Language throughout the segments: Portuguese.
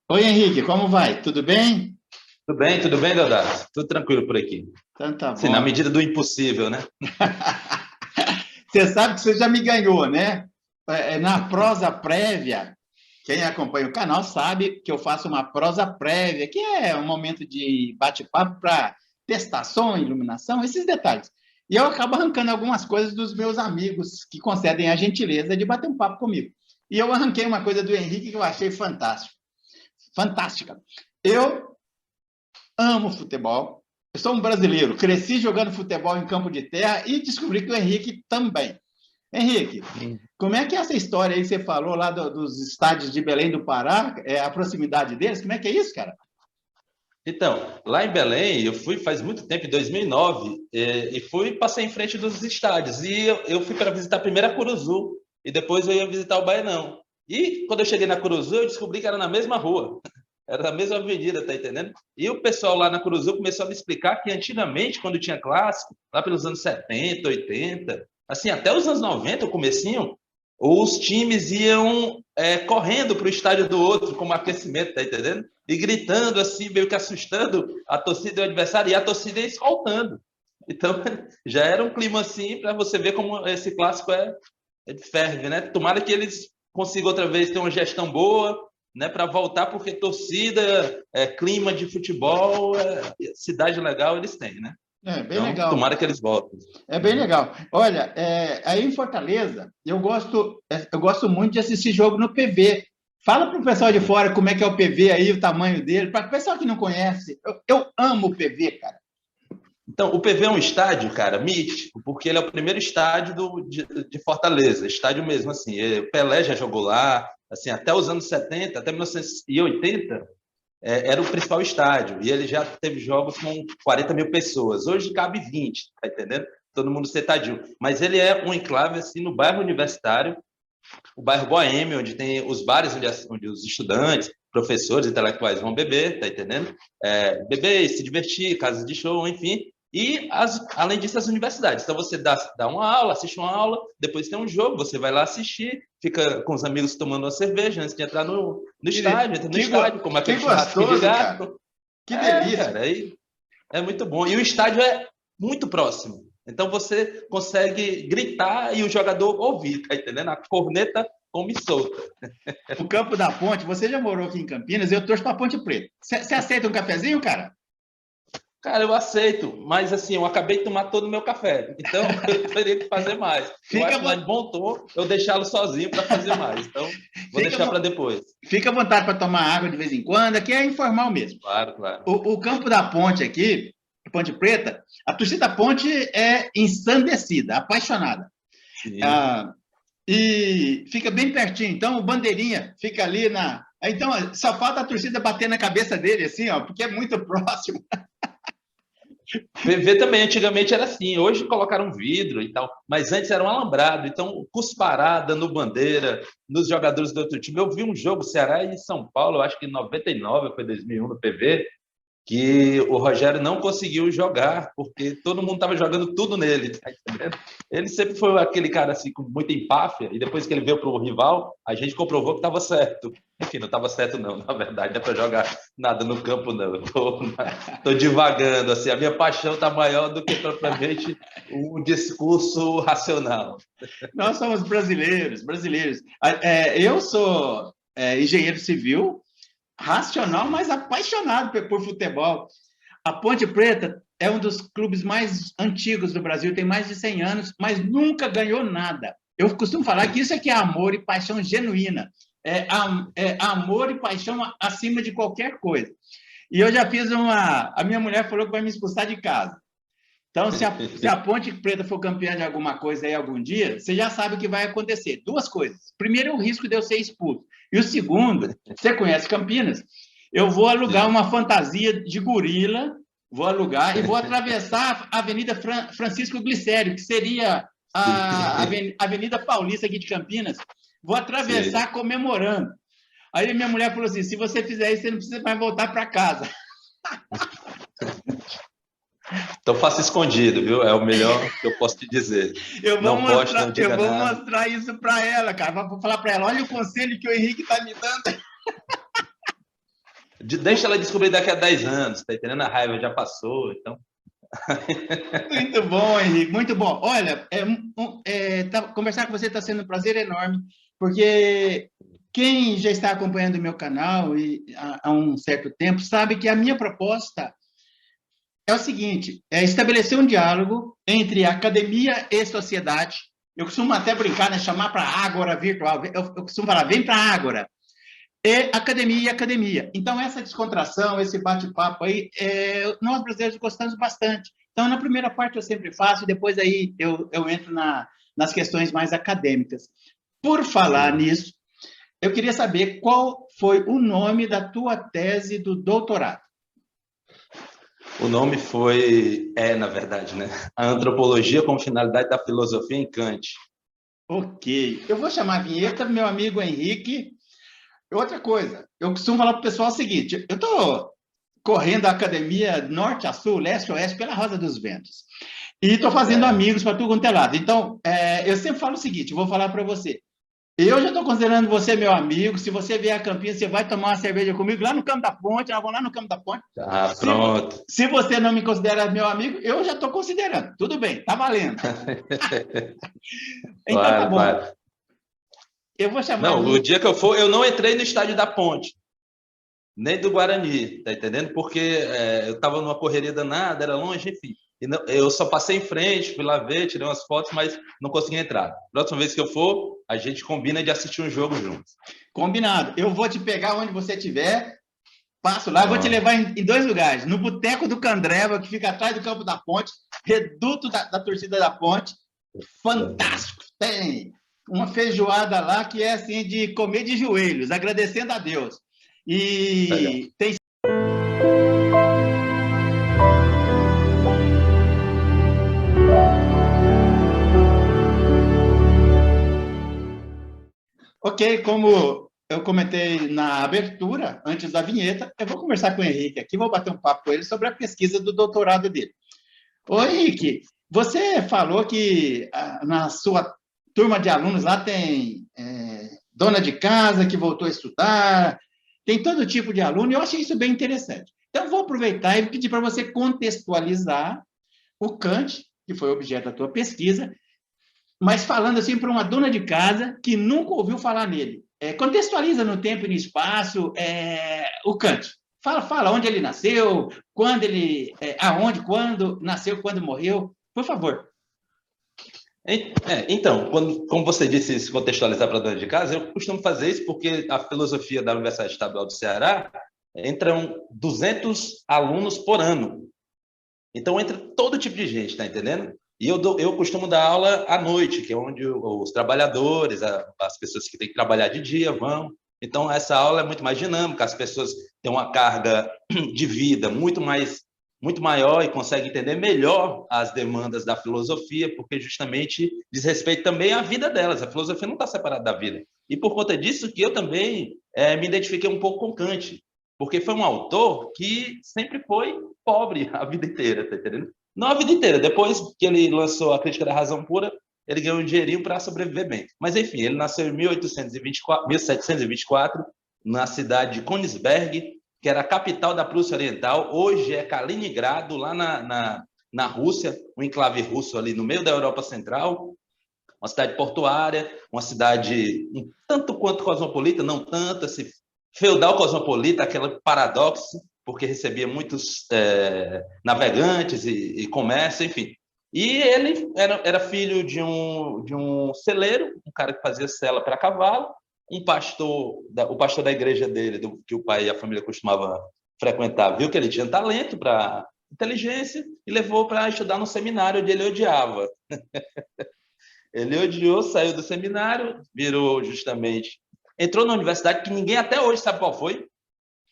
Oi, Henrique, como vai? Tudo bem? Tudo bem, Deodato? Tudo tranquilo por aqui. Então tá Sim, na bom. medida do impossível, né? Você sabe que você já me ganhou, né? Na prosa prévia, quem acompanha o canal sabe que eu faço uma prosa prévia, que é um momento de bate-papo para testar som, iluminação, esses detalhes. E eu acabo arrancando algumas coisas dos meus amigos que concedem a gentileza de bater um papo comigo. E eu arranquei uma coisa do Henrique que eu achei fantástico, fantástica. Eu amo futebol. Eu sou um brasileiro, cresci jogando futebol em campo de terra e descobri que o Henrique também. Henrique, Hum. como é que é essa história aí que você falou lá dos estádios de Belém do Pará, a proximidade deles? Como é que é isso, cara? Então, lá em Belém, eu fui faz muito tempo, em 2009, e fui passei em frente dos estádios. E eu fui para visitar primeiro a Curuzu, e depois eu ia visitar o Baenão. E quando eu cheguei na Curuzu, eu descobri que era na mesma rua, era na mesma avenida, tá entendendo? E o pessoal lá na Curuzu começou a me explicar que antigamente, quando tinha clássico, lá pelos anos 70, 80, assim, até os anos 90, o comecinho, os times iam correndo para o estádio do outro como aquecimento, tá entendendo? E gritando assim, meio que assustando a torcida do adversário e a torcida ia escoltando. Então, já era um clima assim para você ver como esse clássico é de ferve, né? Tomara que eles consigam outra vez ter uma gestão boa, né, para voltar, porque torcida, clima de futebol, cidade legal eles têm, né? É bem Então, legal. tomara que eles voltem. É bem legal. Olha, aí em Fortaleza, eu gosto muito de assistir jogo no PV. Fala para o pessoal de fora como é que é o PV aí, o tamanho dele. Para o pessoal que não conhece, eu amo o PV, cara. Então, o PV é um estádio, cara, mítico, porque ele é o primeiro estádio de Fortaleza, estádio mesmo, assim. O Pelé já jogou lá, assim, até os anos 70, até 1980, era o principal estádio, e ele já teve jogos com 40 mil pessoas. Hoje cabe 20, tá entendendo? Todo mundo sentadinho. Mas ele é um enclave, assim, no bairro universitário, o bairro Boêmio, onde tem os bares onde os estudantes, professores, intelectuais vão beber, tá entendendo? Beber, se divertir, casas de show, enfim. E, além disso, as universidades. Então, você dá uma aula, assiste uma aula, depois tem um jogo, você vai lá assistir, fica com os amigos tomando uma cerveja antes de entrar no Que, estádio, entra no que, estádio, como que aquele churrasquinho de gostoso, cara. gato. Que delícia. Cara, aí é muito bom. E o estádio é muito próximo. Então você consegue gritar e o jogador ouvir, tá entendendo? A corneta come solta. O Campo da Ponte, você já morou aqui em Campinas, eu torço para Ponte Preta. Você aceita um cafezinho, cara? Cara, eu aceito, mas assim, eu acabei de tomar todo o meu café. Então eu teria que fazer mais. Eu Fica, acho que não é de bom tom eu deixá-lo sozinho para fazer mais. Então, vou fica, deixar para depois. fica à vontade para tomar água de vez em quando, aqui é informal mesmo. Claro, claro. O Campo da Ponte aqui, Ponte Preta, a torcida da Ponte é ensandecida, apaixonada. Sim. Ah, e fica bem pertinho. Então, o Bandeirinha fica ali na. Então, só falta a torcida bater na cabeça dele, assim, ó, porque é muito próximo. PV também, antigamente era assim, hoje colocaram vidro e tal, mas antes era um alambrado, então cusparada no bandeira, nos jogadores do outro time. Eu vi um jogo Ceará e São Paulo, acho que em 99, foi 2001 no PV, que o Rogério não conseguiu jogar, porque todo mundo estava jogando tudo nele, tá entendendo? Ele sempre foi aquele cara assim, com muita empáfia, e depois que ele veio para o rival, a gente comprovou que estava certo. Enfim, não estava certo não, na verdade, não é para jogar nada no campo não. Estou divagando, assim, a minha paixão está maior do que propriamente um discurso racional. Nós somos brasileiros, brasileiros. Eu sou engenheiro civil, racional, mas apaixonado por futebol. A Ponte Preta é um dos clubes mais antigos do Brasil, tem mais de 100 anos, mas nunca ganhou nada. Eu costumo falar que isso aqui é amor e paixão genuína. É amor e paixão acima de qualquer coisa. E eu já fiz uma. A minha mulher falou que vai me expulsar de casa. Então, se a Ponte Preta for campeã de alguma coisa aí algum dia, você já sabe o que vai acontecer. Duas coisas. Primeiro, o risco de eu ser expulso. E o segundo, você conhece Campinas, eu vou alugar Sim. uma fantasia de gorila, vou alugar e vou atravessar a Avenida Francisco Glicério, que seria a Avenida Paulista aqui de Campinas. Vou Sim. atravessar comemorando. Aí minha mulher falou assim: se você fizer isso, você não precisa mais voltar para casa. Então faça escondido, viu? É o melhor que eu posso te dizer. Eu vou Não poste, não mostrar, eu diga vou nada. mostrar isso para ela, cara. Vou falar para ela: olha o conselho que o Henrique está me dando. Deixa ela descobrir daqui a 10 anos, tá entendendo? A raiva já passou, então. Muito bom, Henrique, muito bom. Olha, conversar com você está sendo um prazer enorme, porque quem já está acompanhando o meu canal há um certo tempo sabe que a minha proposta é o seguinte: é estabelecer um diálogo entre academia e sociedade. Eu costumo até brincar, né, chamar para a Ágora virtual. Eu costumo falar, vem para a Ágora. É academia e academia. Então, essa descontração, esse bate-papo aí, nós brasileiros gostamos bastante. Então, na primeira parte eu sempre faço, depois aí eu entro nas questões mais acadêmicas. Por falar Sim. nisso, eu queria saber qual foi o nome da tua tese do doutorado. O nome foi, na verdade, né? A antropologia como finalidade da filosofia em Kant. Ok. Eu vou chamar a vinheta, meu amigo Henrique. Outra coisa, eu costumo falar para o pessoal o seguinte: eu estou correndo a academia norte a sul, leste a oeste, pela Rosa dos Ventos. E estou fazendo É. amigos para tudo quanto é lado. Então, eu sempre falo o seguinte: vou falar para você. Eu já estou considerando você meu amigo. Se você vier a Campinas, você vai tomar uma cerveja comigo lá no Campo da Ponte. Nós vamos lá no Campo da Ponte. Ah, Se, pronto. se você não me considera meu amigo, eu já estou considerando. Tudo bem, tá valendo. Então tá Claro, bom. claro. Eu vou chamar a Não, o minha. dia que eu for, eu não entrei no estádio da Ponte, nem do Guarani, tá entendendo? Porque eu estava numa correria danada, era longe, enfim. E não, eu só passei em frente, fui lá ver, tirei umas fotos, mas não consegui entrar. Próxima vez que eu for, a gente combina de assistir um jogo juntos. Combinado. Eu vou te pegar onde você estiver. Passo lá, vou te Pronto. levar em dois lugares. No Boteco do Candreva, que fica atrás do Campo da Ponte, reduto da torcida da Ponte. Fantástico. Tem uma feijoada lá que é assim de comer de joelhos, agradecendo a Deus. Legal. E tem. Ok, como eu comentei na abertura, antes da vinheta, eu vou conversar com o Henrique aqui, vou bater um papo com ele sobre a pesquisa do doutorado dele. Ô, Henrique, você falou que na sua turma de alunos lá tem dona de casa que voltou a estudar, tem todo tipo de aluno, e eu achei isso bem interessante. Então, vou aproveitar e pedir para você contextualizar o Kant, que foi objeto da tua pesquisa, mas falando assim para uma dona de casa que nunca ouviu falar nele. Contextualiza no tempo e no espaço o Kant. Fala onde ele nasceu, quando ele, aonde, quando nasceu, quando morreu. Por favor. Então, como você disse, se contextualizar para dona de casa, eu costumo fazer isso porque a filosofia da Universidade Estadual do Ceará entram 200 alunos por ano. Então, entra todo tipo de gente, tá entendendo? E eu costumo dar aula à noite, que é onde os trabalhadores, as pessoas que têm que trabalhar de dia vão. Então, essa aula é muito mais dinâmica, as pessoas têm uma carga de vida muito maior e conseguem entender melhor as demandas da filosofia, porque justamente diz respeito também à vida delas. A filosofia não está separada da vida. E por conta disso que eu também me identifiquei um pouco com Kant, porque foi um autor que sempre foi pobre a vida inteira, tá entendendo? Não a vida inteira. Depois que ele lançou a Crítica da Razão Pura, ele ganhou um dinheirinho para sobreviver bem. Mas, enfim, ele nasceu em 1724, na cidade de Königsberg, que era a capital da Prússia Oriental. Hoje é Kaliningrado, lá na Rússia, um enclave russo ali no meio da Europa Central. Uma cidade portuária, uma cidade um tanto quanto cosmopolita, não tanto, assim, feudal cosmopolita, aquele paradoxo, porque recebia muitos navegantes e comércio, enfim. E ele era filho de um celeiro, um cara que fazia sela para cavalo, o pastor da igreja dele, que o pai e a família costumava frequentar, viu que ele tinha talento para inteligência e levou para estudar no seminário onde ele odiava. Ele odiou, saiu do seminário, virou justamente. Entrou na universidade que ninguém até hoje sabe qual foi.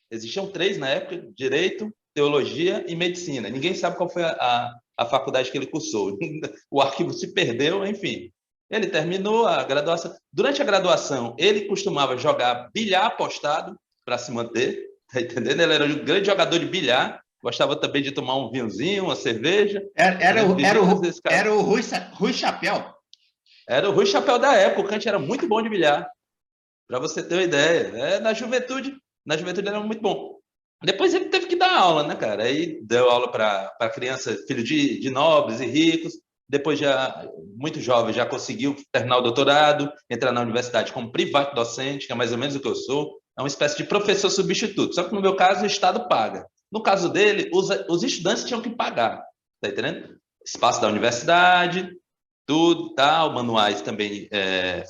Existiam três na época: direito, teologia e medicina. Ninguém sabe qual foi a faculdade que ele cursou. O arquivo se perdeu, enfim. Ele terminou a graduação. Durante a graduação, ele costumava jogar bilhar apostado para se manter, tá entendendo? Ele era um grande jogador de bilhar, gostava também de tomar um vinhozinho, uma cerveja. Era o Rui Chapéu. Era o Rui Chapéu da época, o Kant era muito bom de bilhar, para você ter uma ideia. Na juventude era muito bom. Depois ele teve que dar aula, né, cara? Aí deu aula para criança, filho de nobres e ricos. Depois, já muito jovem, já conseguiu terminar o doutorado, entrar na universidade como privado docente, que é mais ou menos o que eu sou. É uma espécie de professor substituto. Só que no meu caso, o Estado paga. No caso dele, os estudantes tinham que pagar. Tá entendendo? Espaço da universidade, tudo, tal, manuais também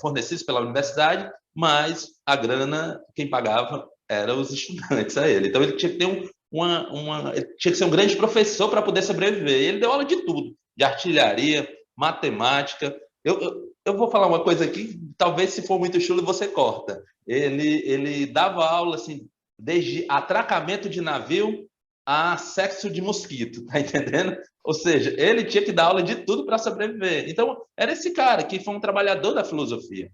fornecidos pela universidade, mas a grana, quem pagava eram os estudantes a ele. Então ele tinha que ter ele tinha que ser um grande professor para poder sobreviver. E ele deu aula de tudo, de artilharia, matemática. Eu vou falar uma coisa aqui, talvez se for muito chulo você corta. Ele dava aula assim, desde atracamento de navio a sexo de mosquito, tá entendendo? Ou seja, ele tinha que dar aula de tudo para sobreviver. Então, era esse cara que foi um trabalhador da filosofia.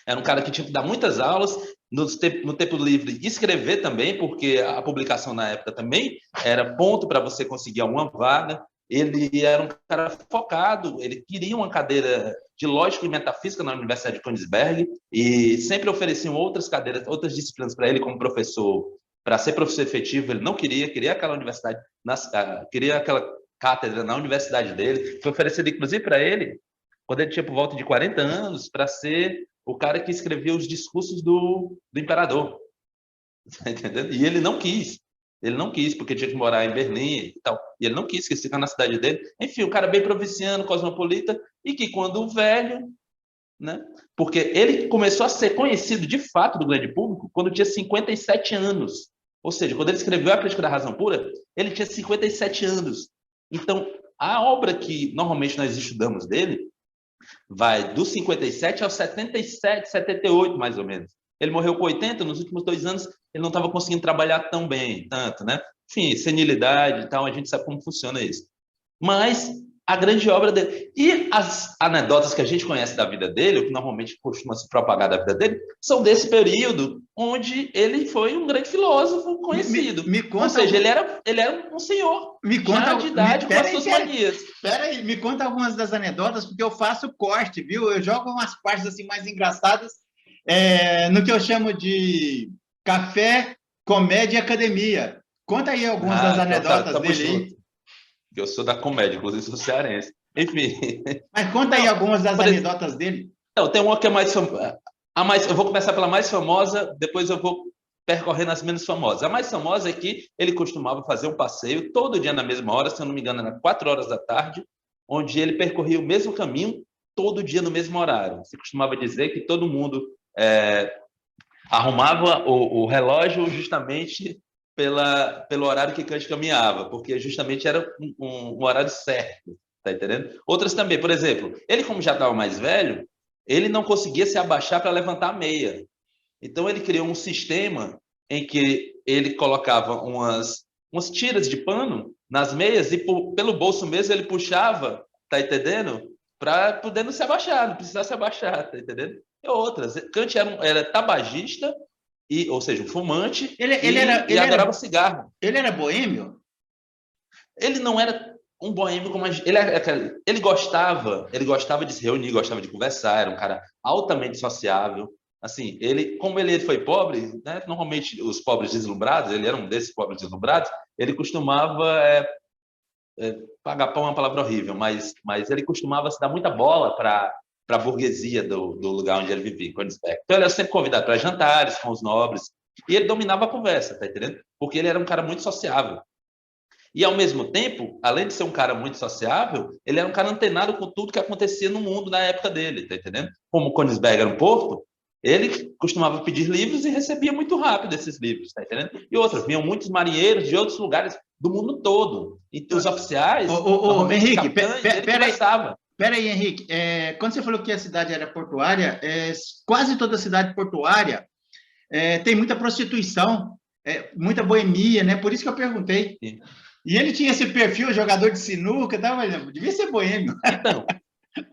Era um cara que tinha que dar muitas aulas, no tempo livre escrever também, porque a publicação na época também era ponto para você conseguir alguma vaga. Ele era um cara focado, ele queria uma cadeira de lógica e metafísica na Universidade de Königsberg e sempre ofereciam outras cadeiras, outras disciplinas para ele como professor. Para ser professor efetivo, ele não queria aquela universidade, queria aquela cátedra na universidade dele. Foi oferecido, inclusive, para ele, quando ele tinha por volta de 40 anos, para ser o cara que escrevia os discursos do imperador. Tá entendendo? E ele não quis. Ele não quis, porque tinha que morar em Berlim e tal. E ele não quis ficar na cidade dele. Enfim, um cara bem provinciano, cosmopolita, e que quando velho, né? Porque ele começou a ser conhecido de fato do grande público quando tinha 57 anos. Ou seja, quando ele escreveu A Crítica da Razão Pura, ele tinha 57 anos. Então, a obra que normalmente nós estudamos dele vai dos 57 aos 77, 78, mais ou menos. Ele morreu com 80, nos últimos 2 anos ele não estava conseguindo trabalhar tão bem, tanto, né? Enfim, senilidade e tal, a gente sabe como funciona isso. Mas a grande obra dele. E as anedotas que a gente conhece da vida dele, o que normalmente costuma se propagar da vida dele, são desse período onde ele foi um grande filósofo conhecido. Me conta. Ou seja, ele era um senhor me conta, já de idade com as suas manias. Espera aí, me conta algumas das anedotas, porque eu faço corte, viu? Eu jogo umas partes assim mais engraçadas no que eu chamo de café, comédia e academia. Conta aí algumas das anedotas dele aí. Eu sou da comédia, inclusive sou cearense. Enfim. Mas conta aí algumas das anedotas dele. Não, tem uma que é mais famosa. Eu vou começar pela mais famosa, depois eu vou percorrendo as menos famosas. A mais famosa é que ele costumava fazer um passeio todo dia na mesma hora, se eu não me engano, era 4 horas da tarde, onde ele percorria o mesmo caminho todo dia no mesmo horário. Se costumava dizer que todo mundo arrumava o relógio justamente pelo horário que Kant caminhava, porque justamente era um horário certo, tá entendendo? Outras também, por exemplo, ele como já estava mais velho, ele não conseguia se abaixar para levantar a meia. Então ele criou um sistema em que ele colocava umas tiras de pano nas meias e pelo bolso mesmo ele puxava, tá entendendo? Para poder não se abaixar, não precisar se abaixar, tá entendendo? E outras. Kant era tabagista, ou seja, um fumante, e adorava cigarro. Ele era boêmio? Ele não era um boêmio como ele gostava de se reunir, gostava de conversar, era um cara altamente sociável. Assim, como ele foi pobre, né, normalmente os pobres deslumbrados, ele era um desses pobres deslumbrados, ele costumava pagar pão é uma palavra horrível, mas ele costumava se dar muita bola para a burguesia do lugar onde ele vivia, em Königsberg. Então ele era sempre convidado para jantares com os nobres, e ele dominava a conversa, tá entendendo? Porque ele era um cara muito sociável. E, ao mesmo tempo, além de ser um cara muito sociável, ele era um cara antenado com tudo que acontecia no mundo na época dele, tá entendendo? Como Königsberg era um porto, ele costumava pedir livros e recebia muito rápido esses livros, tá entendendo? E outras, vinham muitos marinheiros de outros lugares do mundo todo. E os oficiais... Henrique, pera aí, Henrique. Quando você falou que a cidade era portuária, quase toda cidade portuária tem muita prostituição, muita boemia, né? Por isso que eu perguntei. Sim. E ele tinha esse perfil, jogador de sinuca, tá? Mas devia ser boêmio.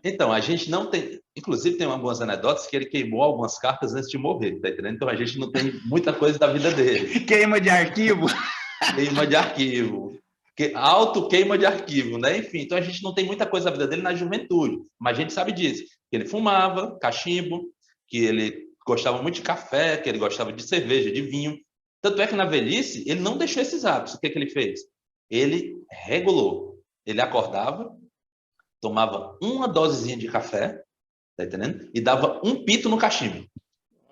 Então, a gente não tem... Inclusive, tem algumas anedotas que ele queimou algumas cartas antes de morrer, tá entendendo? Então, a gente não tem muita coisa da vida dele. Queima de arquivo. Queima de arquivo. Auto-queima de arquivo, né? Enfim, então a gente não tem muita coisa da vida dele na juventude. Mas a gente sabe disso. Que ele fumava cachimbo, que ele gostava muito de café, que ele gostava de cerveja, de vinho. Tanto é que na velhice, ele não deixou esses hábitos. O que ele fez? Ele regulou. Ele acordava, tomava uma dosezinha de café, tá entendendo? E dava um pito no cachimbo.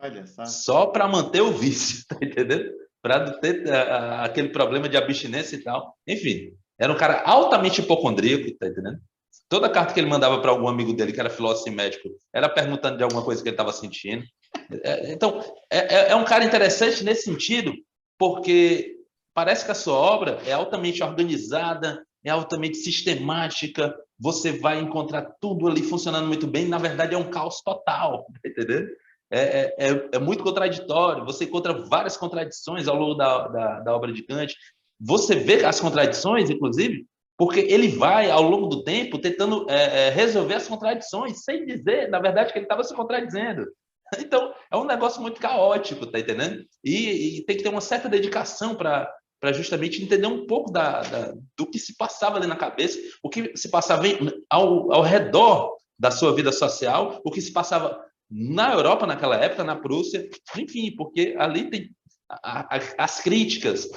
Olha só para manter o vício, tá entendendo? Para não ter aquele problema de abstinência e tal. Enfim, era um cara altamente hipocondríaco, tá entendendo? Toda carta que ele mandava para algum amigo dele, que era filósofo e médico, era perguntando de alguma coisa que ele estava sentindo. Então, é um cara interessante nesse sentido, porque parece que a sua obra é altamente organizada, é altamente sistemática, você vai encontrar tudo ali funcionando muito bem, na verdade é um caos total, tá entendendo? É muito contraditório, você encontra várias contradições ao longo da obra de Kant. Você vê as contradições, inclusive, porque ele vai, ao longo do tempo, tentando resolver as contradições, sem dizer, na verdade, que ele estava se contradizendo. Então, é um negócio muito caótico, tá entendendo? E tem que ter uma certa dedicação para justamente entender um pouco do que se passava ali na cabeça, o que se passava ao redor da sua vida social, o que se passava na Europa naquela época, na Prússia, enfim, porque ali tem as críticas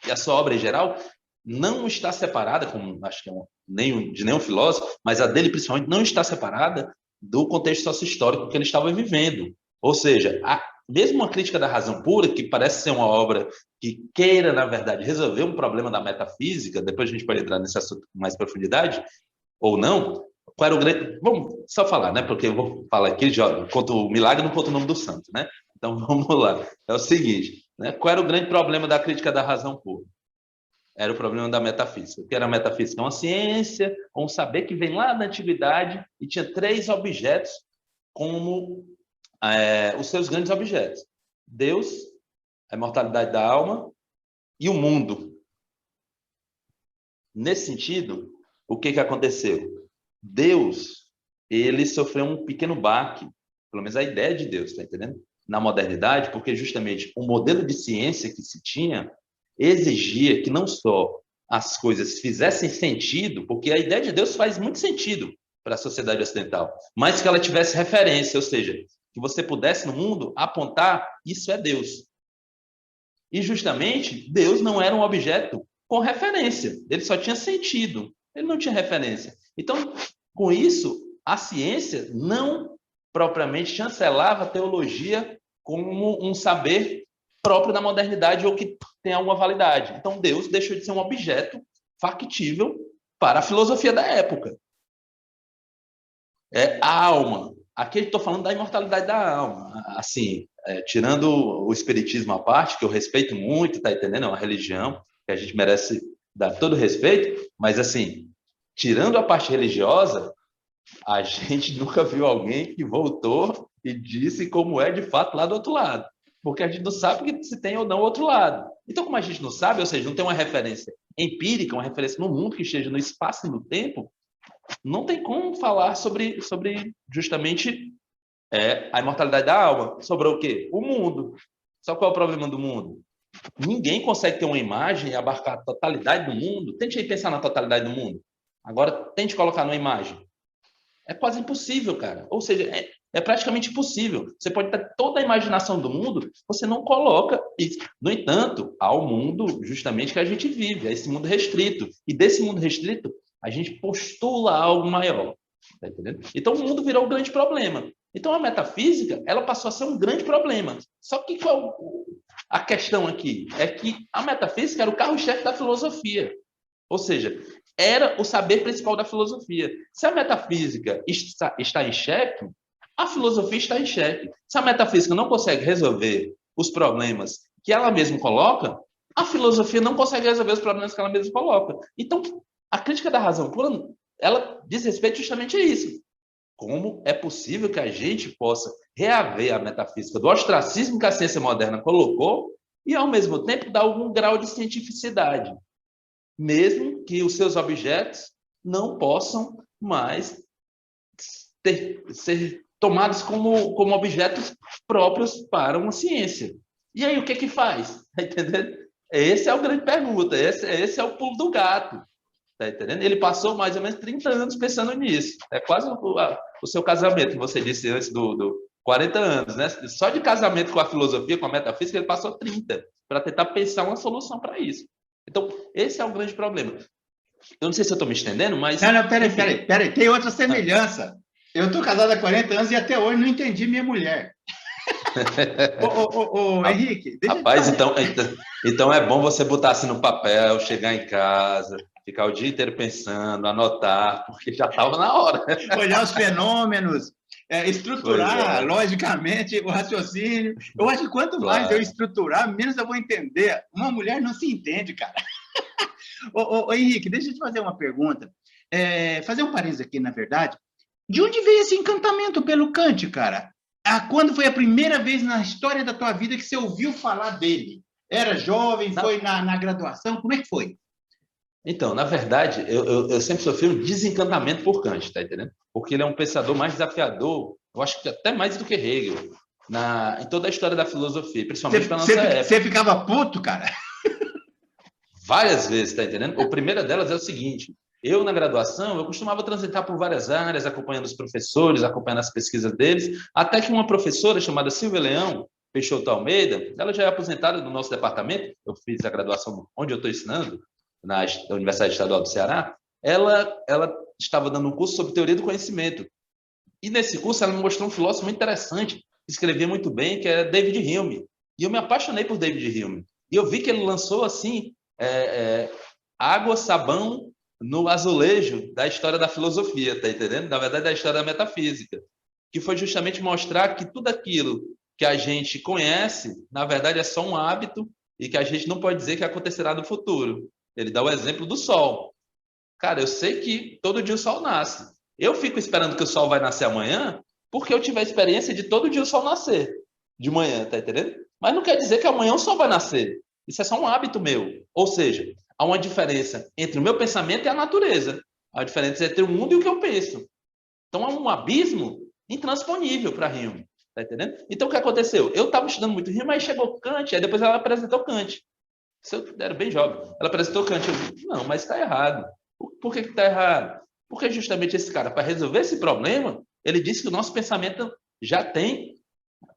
e a sua obra em geral não está separada, como acho que de nenhum filósofo, mas a dele principalmente não está separada do contexto sociohistórico que ele estava vivendo. Ou seja, mesmo uma crítica da razão pura, que parece ser uma obra que queira, na verdade, resolver um problema da metafísica, depois a gente pode entrar nesse assunto com mais profundidade, ou não, qual era o grande... Vamos só falar, né? Porque eu vou falar aqui, conto o milagre, não conto o nome do santo, né? Então, vamos lá. É o seguinte, né? Qual era o grande problema da crítica da razão pura? Era o problema da metafísica. O que era a metafísica? É uma ciência, um saber que vem lá da antiguidade e tinha 3 objetos como os seus grandes objetos. Deus, a imortalidade da alma e o mundo. Nesse sentido, o que aconteceu? Deus, ele sofreu um pequeno baque, pelo menos a ideia de Deus, tá entendendo? Na modernidade, porque justamente o modelo de ciência que se tinha exigia que não só as coisas fizessem sentido, porque a ideia de Deus faz muito sentido para a sociedade ocidental, mas que ela tivesse referência, ou seja, que você pudesse no mundo apontar, isso é Deus. E justamente, Deus não era um objeto com referência, ele só tinha sentido, ele não tinha referência. Então, com isso, a ciência não propriamente chancelava a teologia como um saber próprio da modernidade ou que tem alguma validade. Então, Deus deixou de ser um objeto factível para a filosofia da época. A alma. Aqui eu estou falando da imortalidade da alma. Assim, tirando o espiritismo à parte, que eu respeito muito, tá entendendo? É uma religião que a gente merece dar todo respeito, mas assim, tirando a parte religiosa, a gente nunca viu alguém que voltou e disse como é de fato lá do outro lado. Porque a gente não sabe se tem ou não outro lado. Então, como a gente não sabe, ou seja, não tem uma referência empírica, uma referência no mundo que esteja no espaço e no tempo, não tem como falar sobre justamente a imortalidade da alma. Sobrou o quê? O mundo. Só qual é o problema do mundo? Ninguém consegue ter uma imagem e abarcar a totalidade do mundo. Tente aí pensar na totalidade do mundo. Agora, tente colocar numa imagem. É quase impossível, cara. Ou seja, é praticamente impossível. Você pode ter toda a imaginação do mundo, você não coloca isso. No entanto, há o mundo justamente que a gente vive, é esse mundo restrito. E desse mundo restrito, a gente postula algo maior. Tá entendendo? Então, o mundo virou um grande problema. Então, a metafísica, ela passou a ser um grande problema. Só que qual a questão aqui? É que a metafísica era o carro-chefe da filosofia. Ou seja, era o saber principal da filosofia. Se a metafísica está em xeque, a filosofia está em xeque. Se a metafísica não consegue resolver os problemas que ela mesma coloca, a filosofia não consegue resolver os problemas que ela mesma coloca. Então, a crítica da razão pura, ela diz respeito justamente a isso. Como é possível que a gente possa reaver a metafísica do ostracismo que a ciência moderna colocou e, ao mesmo tempo, dar algum grau de cientificidade, mesmo que os seus objetos não possam mais ser tomados como objetos próprios para uma ciência. E aí, o que faz? Tá entendendo? Essa é a grande pergunta, esse é o pulo do gato. Tá entendendo? Ele passou mais ou menos 30 anos pensando nisso. É quase o seu casamento, que você disse antes 40 anos, né? Só de casamento com a filosofia, com a metafísica, ele passou 30 para tentar pensar uma solução para isso. Então, esse é o grande problema. Eu não sei se eu estou me estendendo, mas. Não, Enfim. peraí. Tem outra semelhança. Eu estou casado há 40 anos e até hoje não entendi minha mulher. Ô, Henrique, deixa eu te Rapaz, fazer. então é bom você botar assim no papel, chegar em casa, ficar o dia inteiro pensando, anotar, porque já estava na hora. Olhar os fenômenos, Pois estruturar é, logicamente o raciocínio. Eu acho que quanto mais eu claro. estruturar, menos eu vou entender. Uma mulher não se entende, cara. Ô, Henrique, deixa eu te fazer uma pergunta. Fazer um parênteses aqui, na verdade. De onde veio esse encantamento pelo Kant, cara? Quando foi a primeira vez na história da tua vida que você ouviu falar dele? Era jovem, Na- foi na graduação? Como é que foi? Então, na verdade, eu sempre sofri um desencantamento por Kant, tá entendendo? Porque ele é um pensador mais desafiador, eu acho que até mais do que Hegel, em toda a história da filosofia, principalmente para a nossa Você época. ficava puto, cara? Várias vezes, tá entendendo? A primeira delas é o seguinte: eu, na graduação, eu costumava transitar por várias áreas, acompanhando os professores, acompanhando as pesquisas deles, até que uma professora chamada Silvia Leão Peixoto Almeida, ela já é aposentada do nosso departamento, eu fiz a graduação onde eu estou ensinando, na Universidade Estadual do Ceará, ela estava dando um curso sobre teoria do conhecimento. E nesse curso ela me mostrou um filósofo muito interessante, que escrevia muito bem, que é David Hume. E eu me apaixonei por David Hume. E eu vi que ele lançou, assim, é, é, água, sabão no azulejo da história da filosofia, tá entendendo? Na verdade, da história da metafísica, que foi justamente mostrar que tudo aquilo que a gente conhece, na verdade, é só um hábito e que a gente não pode dizer que acontecerá no futuro. Ele dá o exemplo do sol. Cara, eu sei que todo dia o sol nasce. Eu fico esperando que o sol vai nascer amanhã porque eu tive a experiência de todo dia o sol nascer de manhã, tá entendendo? Mas não quer dizer que amanhã o sol vai nascer. Isso é só um hábito meu. Ou seja, há uma diferença entre o meu pensamento e a natureza. Há uma diferença entre o mundo e o que eu penso. Então há um abismo intransponível para Hume. Tá entendendo? Então o que aconteceu? Eu estava estudando muito Hume, aí chegou Kant, aí depois ela apresentou Kant. Isso eu era bem jovem. Ela apresentou Kant. Eu disse, não, mas está errado. Por que está errado? Porque justamente esse cara, para resolver esse problema, ele disse que o nosso pensamento já tem,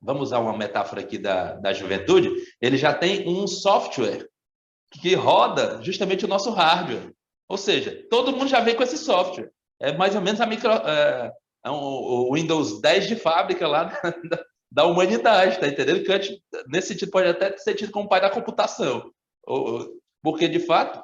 vamos usar uma metáfora aqui da juventude, ele já tem um software que roda justamente o nosso hardware. Ou seja, todo mundo já vem com esse software. É mais ou menos o Windows 10 de fábrica lá da humanidade, tá entendendo? Kant, nesse sentido, pode até ser tido como pai da computação. Porque, de fato,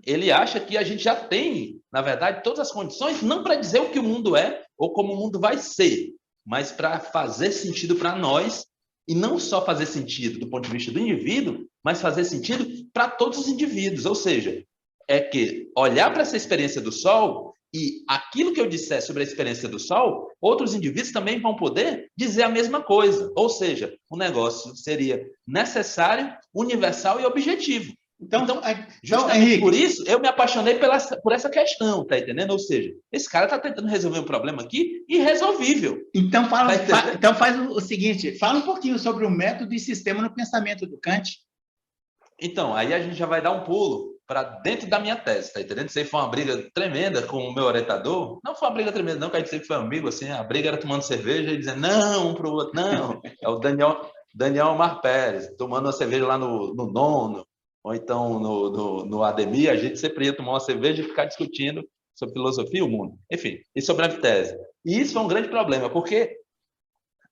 ele acha que a gente já tem, na verdade, todas as condições, não para dizer o que o mundo é ou como o mundo vai ser, mas para fazer sentido para nós, e não só fazer sentido do ponto de vista do indivíduo, mas fazer sentido para todos os indivíduos. Ou seja, é que olhar para essa experiência do Sol e aquilo que eu disser sobre a experiência do Sol, outros indivíduos também vão poder dizer a mesma coisa. Ou seja, o negócio seria necessário, universal e objetivo. Então, Então, justamente por Henrique, isso, eu me apaixonei por essa questão, tá entendendo? Ou seja, esse cara tá tentando resolver um problema aqui irresolvível, então, tá entendendo? então faz o seguinte, fala um pouquinho sobre o método e sistema no pensamento do Kant. Então, aí a gente já vai dar um pulo para dentro da minha tese, tá entendendo? Isso aí foi uma briga tremenda com o meu orientador. Não foi uma briga tremenda, não, que a gente sempre foi amigo, assim, a briga era tomando cerveja e dizendo não um para o outro, não. É o Daniel Omar Pérez, tomando uma cerveja lá no Nono, ou então no Ademir, a gente sempre ia tomar uma cerveja e ficar discutindo sobre filosofia e o mundo. Enfim, e sobre a tese. E isso foi um grande problema, porque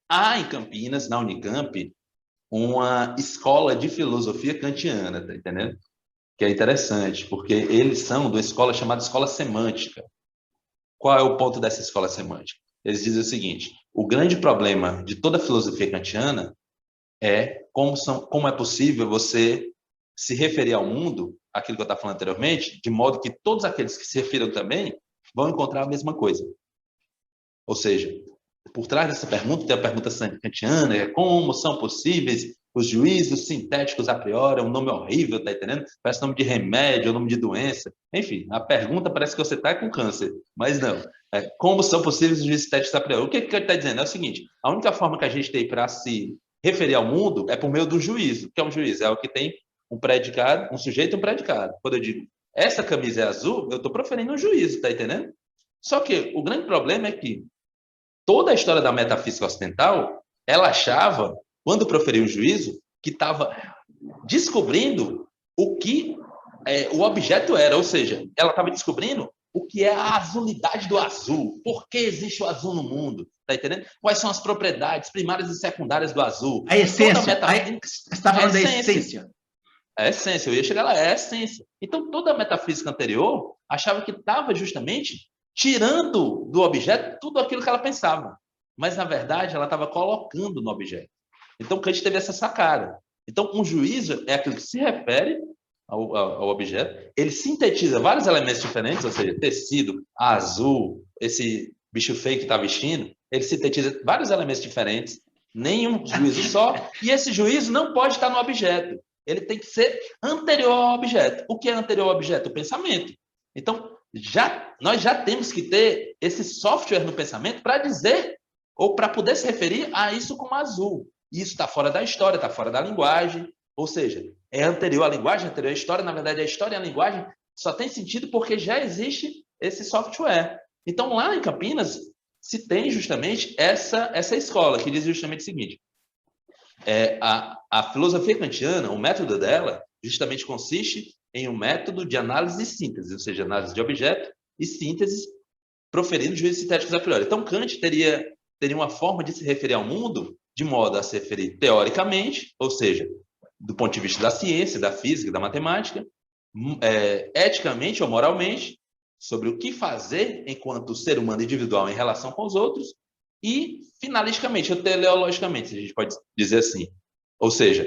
há em Campinas, na Unicamp, uma escola de filosofia kantiana, tá entendendo? Que é interessante, porque eles são de uma escola chamada escola semântica. Qual é o ponto dessa escola semântica? Eles dizem o seguinte: o grande problema de toda a filosofia kantiana é como é possível você se referir ao mundo, aquilo que eu estava falando anteriormente, de modo que todos aqueles que se refiram também vão encontrar a mesma coisa. Ou seja, por trás dessa pergunta tem a pergunta kantiana, é como são possíveis os juízos sintéticos a priori, é um nome horrível, tá entendendo? Parece nome de remédio, nome de doença. Enfim, a pergunta parece que você está com câncer, mas não. Como são possíveis os juízos sintéticos a priori? O que ele está dizendo? É o seguinte, a única forma que a gente tem para se referir ao mundo é por meio do juízo. O que é um juízo? É o que tem um predicado, um sujeito e um predicado. Quando eu digo, essa camisa é azul, eu estou proferindo um juízo, tá entendendo? Só que o grande problema é que toda a história da metafísica ocidental, ela achava, quando proferiu o juízo, que estava descobrindo o que o objeto era, ou seja, ela estava descobrindo o que é a azulidade do azul, por que existe o azul no mundo, tá entendendo? Quais são as propriedades primárias e secundárias do azul. A essência, você está falando da essência. É a essência, eu ia chegar lá, é a essência. Então, toda a metafísica anterior achava que estava justamente tirando do objeto tudo aquilo que ela pensava. Mas, na verdade, ela estava colocando no objeto. Então, Kant teve essa sacada. Então, um juízo é aquilo que se refere ao objeto, ele sintetiza vários elementos diferentes, ou seja, tecido, azul, esse bicho feio que está vestindo, ele sintetiza vários elementos diferentes, nenhum juízo só, e esse juízo não pode estar no objeto. Ele tem que ser anterior ao objeto. O que é anterior ao objeto? O pensamento. Então, nós já temos que ter esse software no pensamento para dizer, ou para poder se referir a isso como azul. Isso está fora da história, está fora da linguagem, ou seja, é anterior à linguagem, anterior à história. Na verdade, a história e a linguagem só tem sentido porque já existe esse software. Então, lá em Campinas, se tem justamente essa escola, que diz justamente o seguinte: a filosofia kantiana, o método dela, justamente consiste em um método de análise e síntese, ou seja, análise de objeto e síntese, proferindo juízos sintéticos a priori. Então, Kant teria uma forma de se referir ao mundo de modo a se referir teoricamente, ou seja, do ponto de vista da ciência, da física, da matemática, eticamente ou moralmente, sobre o que fazer enquanto ser humano individual em relação com os outros, e finalisticamente, ou teleologicamente, se a gente pode dizer assim. Ou seja,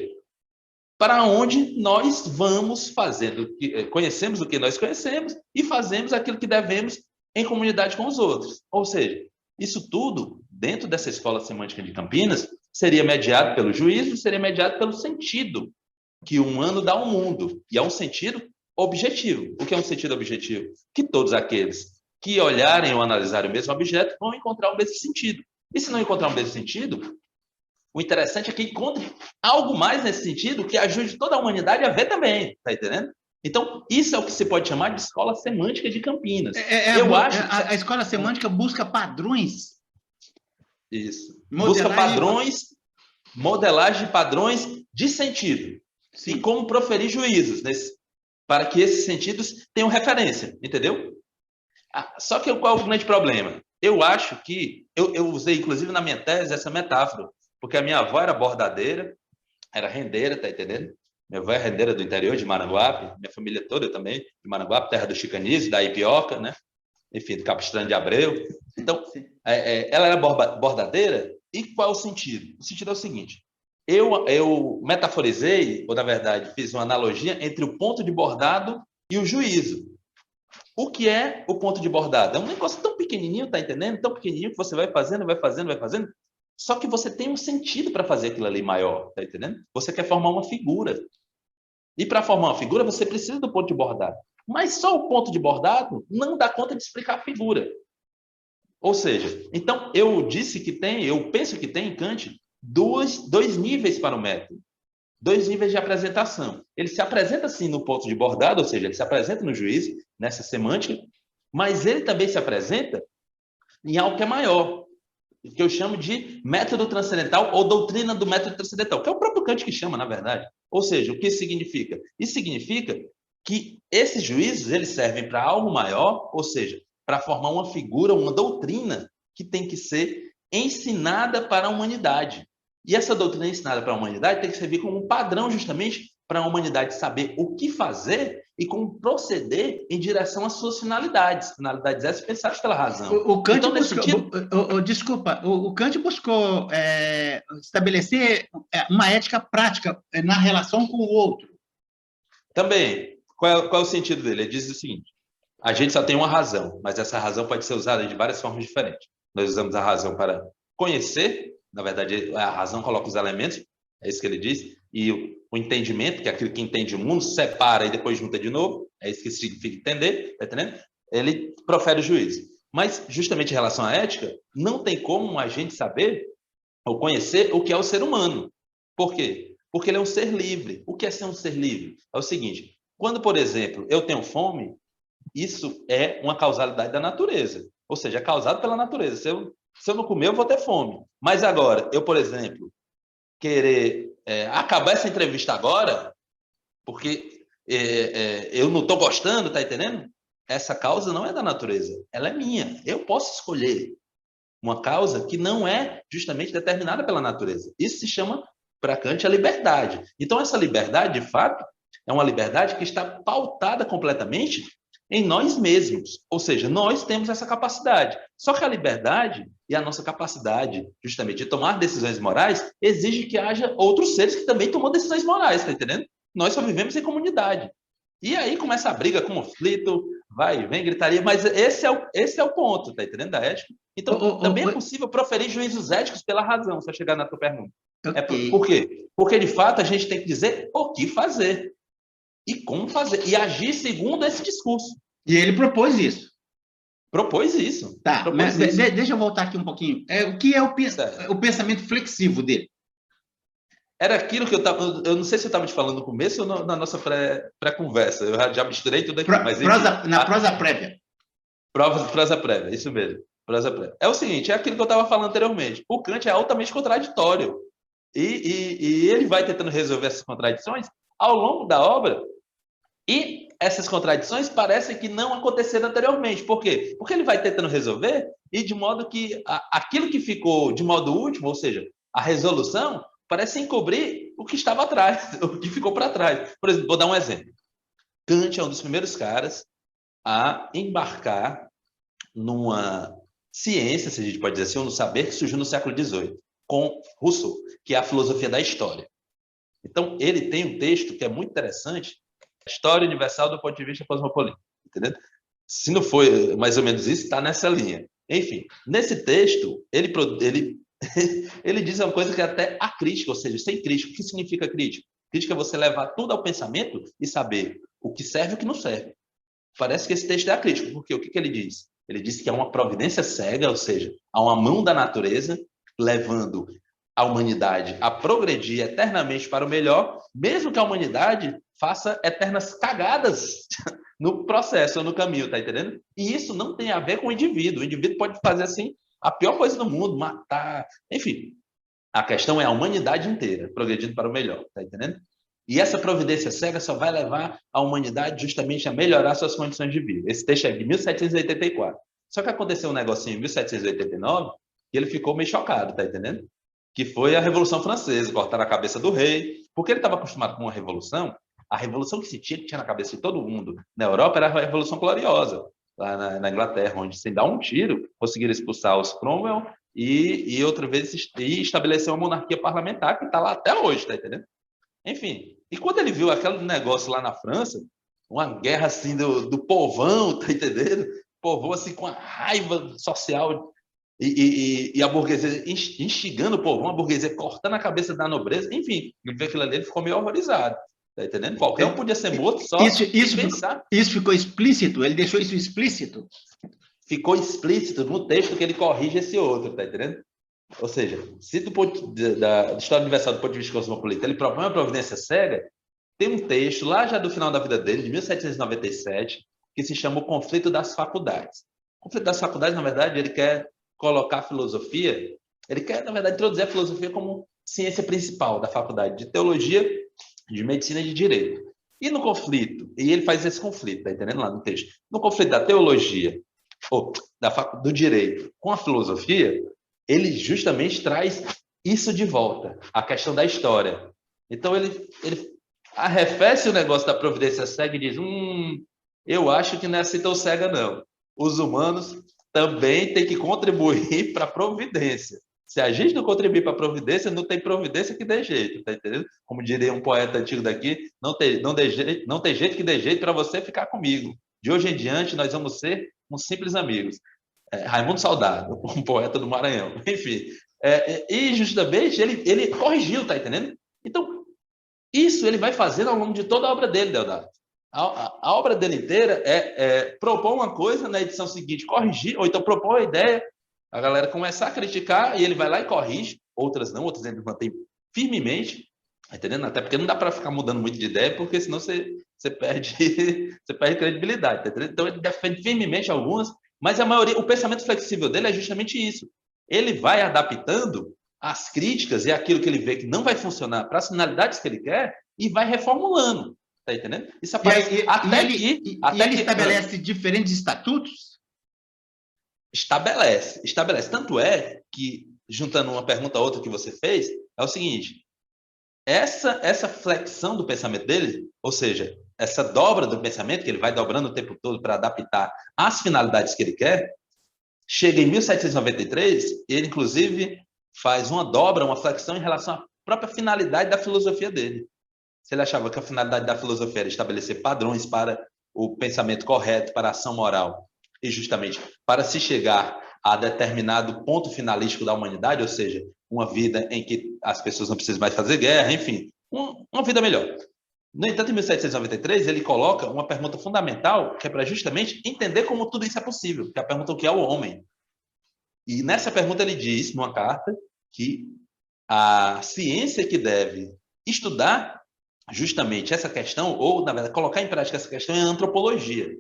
para onde nós vamos fazendo, conhecemos o que nós conhecemos e fazemos aquilo que devemos em comunidade com os outros. Ou seja, isso tudo, dentro dessa escola semântica de Campinas, seria mediado pelo juízo, seria mediado pelo sentido que o humano dá ao mundo. E é um sentido objetivo. O que é um sentido objetivo? Que todos aqueles que olharem ou analisarem o mesmo objeto vão encontrar o mesmo sentido. E se não encontrar o mesmo sentido, o interessante é que encontre algo mais nesse sentido que ajude toda a humanidade a ver também, tá entendendo? Então, isso é o que se pode chamar de escola semântica de Campinas. Eu acho a escola semântica busca padrões. Isso. Busca padrões, modelagem de padrões de sentido. Sim. E como proferir juízos para que esses sentidos tenham referência, entendeu? Só que qual é o grande problema? Eu acho que, eu usei inclusive na minha tese essa metáfora, porque a minha avó era bordadeira, era rendeira, tá entendendo? Minha avó é rendeira do interior de Maranguape, minha família toda eu também, de Maranguape, terra do chicanismo, da Ipioca, né? Enfim, do Capistrano de Abreu. Então, ela era bordadeira, e qual é o sentido? O sentido é o seguinte: eu metaforizei, ou na verdade, fiz uma analogia entre o ponto de bordado e o juízo. O que é o ponto de bordado? É um negócio tão pequenininho, tá entendendo? Tão pequenininho que você vai fazendo, só que você tem um sentido para fazer aquilo ali maior, tá entendendo? Você quer formar uma figura. E para formar uma figura, você precisa do ponto de bordado. Mas só o ponto de bordado não dá conta de explicar a figura. Ou seja, então eu penso que tem em Kant dois níveis para o método. 2 níveis de apresentação. Ele se apresenta, sim, no ponto de bordado, ou seja, ele se apresenta no juízo, nessa semântica, mas ele também se apresenta em algo que é maior, que eu chamo de método transcendental ou doutrina do método transcendental, que é o próprio Kant que chama, na verdade. Ou seja, o que isso significa? Isso significa que esses juízos eles servem para algo maior, ou seja, para formar uma figura, uma doutrina que tem que ser ensinada para a humanidade. E essa doutrina ensinada para a humanidade tem que servir como um padrão justamente para a humanidade saber o que fazer e como proceder em direção às suas finalidades. Finalidades essas pensadas pela razão. O Kant o Kant buscou estabelecer uma ética prática na relação com o outro. Também. Qual é o sentido dele? Ele diz o seguinte: a gente só tem uma razão, mas essa razão pode ser usada de várias formas diferentes. Nós usamos a razão para conhecer, na verdade, a razão coloca os elementos, é isso que ele diz, e o entendimento, que é aquilo que entende o mundo, separa e depois junta de novo, é isso que significa entender, tá entendendo? Ele profere o juízo. Mas, justamente em relação à ética, não tem como a gente saber ou conhecer o que é o ser humano. Por quê? Porque ele é um ser livre. O que é ser um ser livre? É o seguinte: quando, por exemplo, eu tenho fome, isso é uma causalidade da natureza, ou seja, é causado pela natureza. Se eu Se eu não comer, eu vou ter fome. Mas agora, eu, por exemplo, querer acabar essa entrevista agora, porque eu não estou gostando, tá entendendo? Essa causa não é da natureza, ela é minha. Eu posso escolher uma causa que não é justamente determinada pela natureza. Isso se chama, para Kant, a liberdade. Então, essa liberdade, de fato, é uma liberdade que está pautada completamente em nós mesmos. Ou seja, nós temos essa capacidade. Só que a liberdade e a nossa capacidade, justamente, de tomar decisões morais, exige que haja outros seres que também tomam decisões morais, tá entendendo? Nós só vivemos em comunidade. E aí começa a briga, conflito, vai, vem, gritaria, mas esse é o ponto, tá entendendo, da ética? Então, também é possível proferir juízos éticos pela razão, se eu chegar na tua pergunta. Por quê? Porque, de fato, a gente tem que dizer o que fazer e como fazer, e agir segundo esse discurso. E ele propôs isso. Propôs isso. Tá, propôs mas isso. Deixa eu voltar aqui um pouquinho. O que é o pensamento flexível dele? Era aquilo que eu não sei se eu estava te falando no começo ou na nossa pré-conversa. Eu já misturei tudo aqui. Mas, na prosa prévia. Prosa prévia, isso mesmo. Prosa prévia. É o seguinte, é aquilo que eu estava falando anteriormente. O Kant é altamente contraditório. E ele vai tentando resolver essas contradições ao longo da obra. E essas contradições parecem que não aconteceram anteriormente. Por quê? Porque ele vai tentando resolver e de modo que aquilo que ficou de modo último, ou seja, a resolução, parece encobrir o que estava atrás, o que ficou para trás. Por exemplo, vou dar um exemplo. Kant é um dos primeiros caras a embarcar numa ciência, se a gente pode dizer assim, ou no saber que surgiu no século XVIII, com Rousseau, que é a filosofia da história. Então, ele tem um texto que é muito interessante, História Universal do ponto de vista cosmopolita, entendeu? Se não foi mais ou menos isso, está nessa linha. Enfim, nesse texto, ele diz uma coisa que é até acrítica, ou seja, sem crítica. O que significa crítica? Crítica é você levar tudo ao pensamento e saber o que serve e o que não serve. Parece que esse texto é acrítico, porque o que ele diz? Ele diz que há uma providência cega, ou seja, há uma mão da natureza levando a humanidade a progredir eternamente para o melhor, mesmo que a humanidade faça eternas cagadas no processo ou no caminho, tá entendendo? E isso não tem a ver com o indivíduo. O indivíduo pode fazer assim a pior coisa do mundo, matar, enfim. A questão é a humanidade inteira progredindo para o melhor, tá entendendo? E essa providência cega só vai levar a humanidade justamente a melhorar suas condições de vida. Esse texto é de 1784. Só que aconteceu um negocinho em 1789 e ele ficou meio chocado, tá entendendo? Que foi a Revolução Francesa, cortaram a cabeça do rei, porque ele estava acostumado com uma revolução. A revolução que se tinha, que tinha na cabeça de todo mundo na Europa, era a Revolução Gloriosa, lá na Inglaterra, onde, sem dar um tiro, conseguiram expulsar os Cromwell e outra vez estabelecer uma monarquia parlamentar que está lá até hoje, tá entendendo? Enfim, e quando ele viu aquele negócio lá na França, uma guerra assim do povão, tá entendendo? Povão assim com a raiva social e a burguesia instigando o povão, a burguesia cortando a cabeça da nobreza, enfim, ele viu aquilo ali, ele ficou meio horrorizado, tá entendendo? Qualquer um podia ser morto só pensar. Isso ficou explícito? Ele deixou isso explícito? Ficou explícito no texto que ele corrige esse outro, tá entendendo? Ou seja, se do ponto da História Universal do ponto de vista cosmopolita ele propõe uma providência cega, tem um texto lá já do final da vida dele, de 1797, que se chama O Conflito das Faculdades. O Conflito das Faculdades, na verdade, ele quer colocar a filosofia, ele quer, na verdade, introduzir a filosofia como ciência principal da faculdade de teologia, de medicina e de direito. E no conflito, e ele faz esse conflito, tá entendendo lá no texto? No conflito da teologia, ou do direito com a filosofia, ele justamente traz isso de volta, a questão da história. Então, ele arrefece o negócio da providência cega e diz, eu acho que não é assim tão cega, não. Os humanos também têm que contribuir para a providência. Se a gente não contribuir para a providência, não tem providência que dê jeito, tá entendendo? Como diria um poeta antigo daqui, não tem jeito que dê jeito para você ficar comigo. De hoje em diante, nós vamos ser uns simples amigos. Raimundo Saudado, um poeta do Maranhão. Enfim, e justamente ele corrigiu, tá entendendo? Então, isso ele vai fazendo ao longo de toda a obra dele, Deodato. A obra dele inteira propor uma coisa, na edição seguinte corrigir, ou então propor uma ideia, a galera começar a criticar e ele vai lá e corrige, outras não, outras ele mantém firmemente, tá entendendo? Até porque não dá para ficar mudando muito de ideia, porque senão você perde credibilidade, tá entendendo? Então ele defende firmemente algumas, mas a maioria, o pensamento flexível dele é justamente isso. ele vai adaptando as críticas e aquilo que ele vê que não vai funcionar para as finalidades que ele quer e vai reformulando. Tá entendendo? Isso aparece ele estabelece diferentes estatutos? Estabelece. Tanto é que, juntando uma pergunta a outra que você fez, é o seguinte: essa flexão do pensamento dele, ou seja, essa dobra do pensamento, que ele vai dobrando o tempo todo para adaptar às finalidades que ele quer, chega em 1793, ele, inclusive, faz uma dobra, uma flexão em relação à própria finalidade da filosofia dele. Se ele achava que a finalidade da filosofia era estabelecer padrões para o pensamento correto, para a ação moral, e justamente para se chegar a determinado ponto finalístico da humanidade, ou seja, uma vida em que as pessoas não precisam mais fazer guerra, enfim, uma vida melhor. No entanto, em 1793, ele coloca uma pergunta fundamental, que é para justamente entender como tudo isso é possível, que é a pergunta: o que é o homem? E nessa pergunta ele diz, numa carta, que a ciência que deve estudar justamente essa questão, ou, na verdade, colocar em prática essa questão, é a antropologia.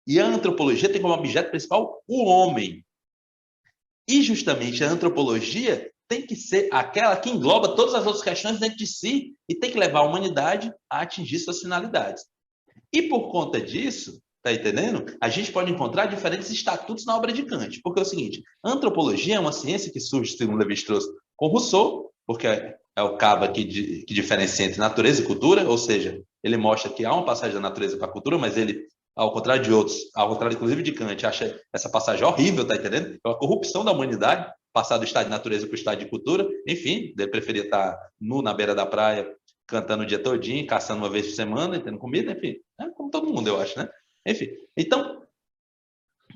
E a antropologia tem como objeto principal o homem. E, justamente, a antropologia tem que ser aquela que engloba todas as outras questões dentro de si e tem que levar a humanidade a atingir suas finalidades. E, por conta disso, tá entendendo? A gente pode encontrar diferentes estatutos na obra de Kant. Porque é o seguinte: a antropologia é uma ciência que surge, segundo Levi-Strauss, com Rousseau, porque é o cabo que diferencia entre natureza e cultura, ou seja, ele mostra que há uma passagem da natureza para a cultura, mas ele, ao contrário de outros, ao contrário inclusive de Kant, acha essa passagem horrível, tá entendendo? É uma corrupção da humanidade, passar do estado de natureza para o estado de cultura. Enfim, ele preferia estar nu na beira da praia, cantando o dia todinho, caçando uma vez por semana, tendo comida, enfim, como todo mundo, eu acho, né? Enfim, então,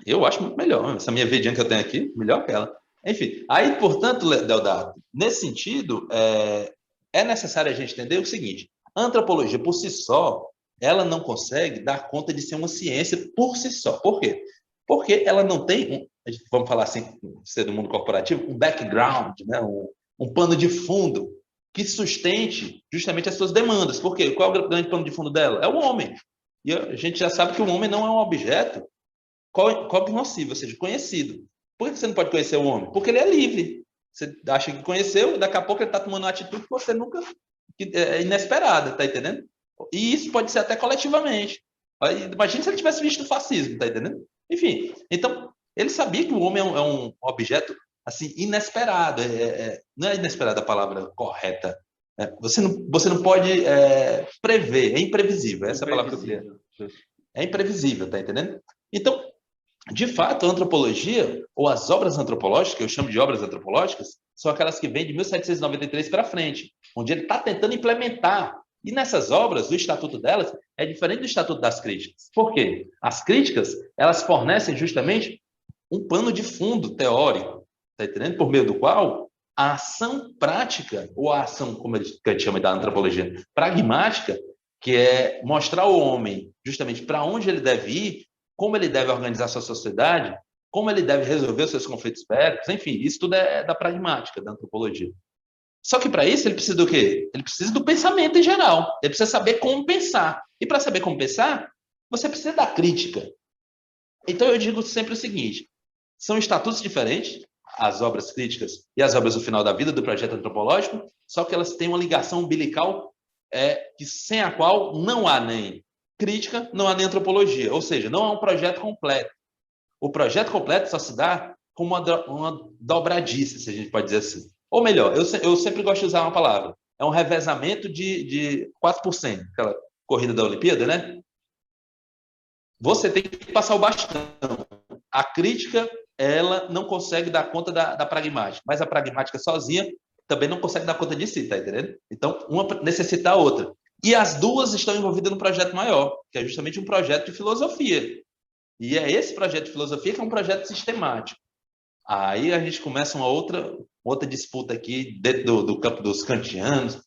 eu acho muito melhor. Essa minha vidinha que eu tenho aqui, melhor que ela. Enfim, aí, portanto, Deodato, nesse sentido, é necessário a gente entender o seguinte: a antropologia, por si só, ela não consegue dar conta de ser uma ciência por si só. Por quê? Porque ela não tem, vamos falar assim, ser do mundo corporativo, um background, né? um pano de fundo que sustente justamente as suas demandas. Por quê? Qual é o grande pano de fundo dela? É o homem. E a gente já sabe que o homem não é um objeto cognoscível, ou seja, conhecido. Por que você não pode conhecer o homem? Porque ele é livre. Você acha que conheceu, daqui a pouco ele está tomando uma atitude que você nunca... que é inesperada, tá entendendo? E isso pode ser até coletivamente. Imagina se ele tivesse visto o fascismo, tá entendendo? Enfim, então, ele sabia que o homem é um objeto assim, inesperado. Não é inesperada a palavra correta. Você não pode prever, é imprevisível. Essa é a palavra que eu queria. É imprevisível, tá entendendo? Então, de fato, a antropologia, ou as obras antropológicas, que eu chamo de obras antropológicas, são aquelas que vêm de 1793 para frente, onde ele está tentando implementar. E nessas obras, o estatuto delas é diferente do estatuto das críticas. Por quê? As críticas, elas fornecem justamente um pano de fundo teórico, tá entendendo? Por meio do qual a ação prática, ou a ação, como a gente chama da antropologia, pragmática, que é mostrar ao homem justamente para onde ele deve ir, como ele deve organizar sua sociedade, como ele deve resolver os seus conflitos bélicos, enfim, isso tudo é da pragmática, da antropologia. Só que para isso ele precisa do quê? Ele precisa do pensamento em geral. Ele precisa saber como pensar. E para saber como pensar, você precisa da crítica. Então eu digo sempre o seguinte: são estatutos diferentes, as obras críticas e as obras do final da vida do projeto antropológico, só que elas têm uma ligação umbilical que sem a qual não há nem crítica, não há nem antropologia. Ou seja, não há um projeto completo. O projeto completo só se dá com uma dobradiça, se a gente pode dizer assim. Ou melhor, eu sempre gosto de usar uma palavra. É um revezamento de 4%, aquela corrida da Olimpíada, né? Você tem que passar o bastão. A crítica, ela não consegue dar conta da pragmática, mas a pragmática sozinha também não consegue dar conta de si, tá entendendo? Então, uma necessita da outra. E as duas estão envolvidas num projeto maior, que é justamente um projeto de filosofia. E é esse projeto de filosofia que é um projeto sistemático. Aí a gente começa uma outra disputa aqui dentro do campo dos kantianos,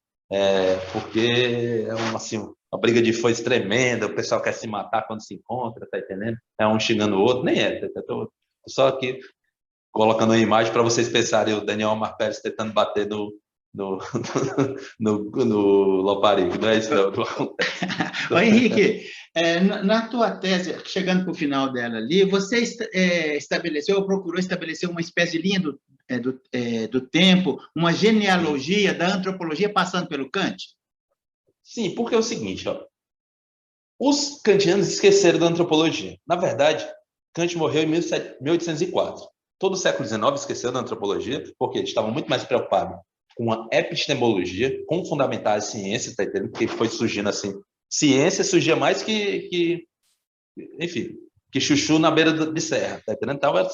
porque é uma briga de foice tremenda, o pessoal quer se matar quando se encontra, tá entendendo? É um xingando o outro, nem é. Tô só aqui colocando uma imagem para vocês pensarem o Daniel Omar Pérez tentando bater no Loparico, não é isso não. Ô, Henrique, na tua tese, chegando para o final dela ali, você estabeleceu ou procurou estabelecer uma espécie de linha do tempo, uma genealogia da antropologia passando pelo Kant? Sim, porque é o seguinte, ó, os kantianos esqueceram da antropologia. Na verdade, Kant morreu em 1804. Todo o século XIX esqueceu da antropologia, porque eles estavam muito mais preocupados com a epistemologia, com fundamentar a ciência, tá entendendo? Que foi surgindo assim. Ciência surgia mais enfim, que chuchu na beira de serra, tá entendendo? Tava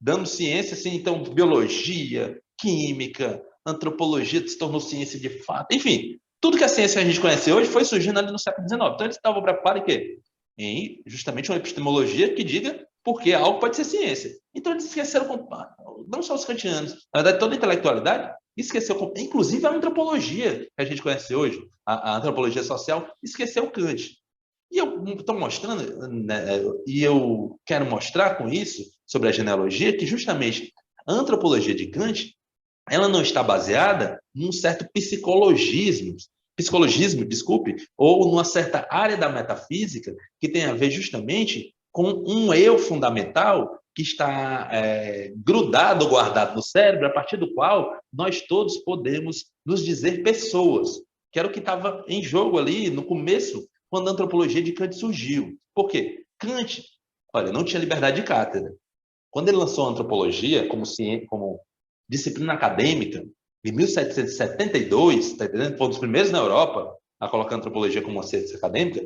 dando ciência, assim, então, biologia, química, antropologia se tornou ciência de fato, enfim, tudo que a ciência a gente conhece hoje foi surgindo ali no século XIX. Então, eles estavam preparados em quê? Em justamente uma epistemologia que diga por que algo pode ser ciência. Então, eles esqueceram, não só os kantianos, na verdade, toda a intelectualidade esqueceu, inclusive a antropologia que a gente conhece hoje, a antropologia social, esqueceu Kant. E eu estou mostrando, né, e eu quero mostrar com isso, sobre a genealogia, que justamente a antropologia de Kant, ela não está baseada num certo psicologismo, desculpe, ou numa certa área da metafísica que tem a ver justamente com um eu fundamental que está grudado, guardado no cérebro, a partir do qual nós todos podemos nos dizer pessoas, que era o que estava em jogo ali no começo, quando a antropologia de Kant surgiu. Por quê? Kant, olha, não tinha liberdade de cátedra. Quando ele lançou a antropologia como disciplina acadêmica, em 1772, tá entendendo? Foi um dos primeiros na Europa a colocar a antropologia como uma ciência acadêmica.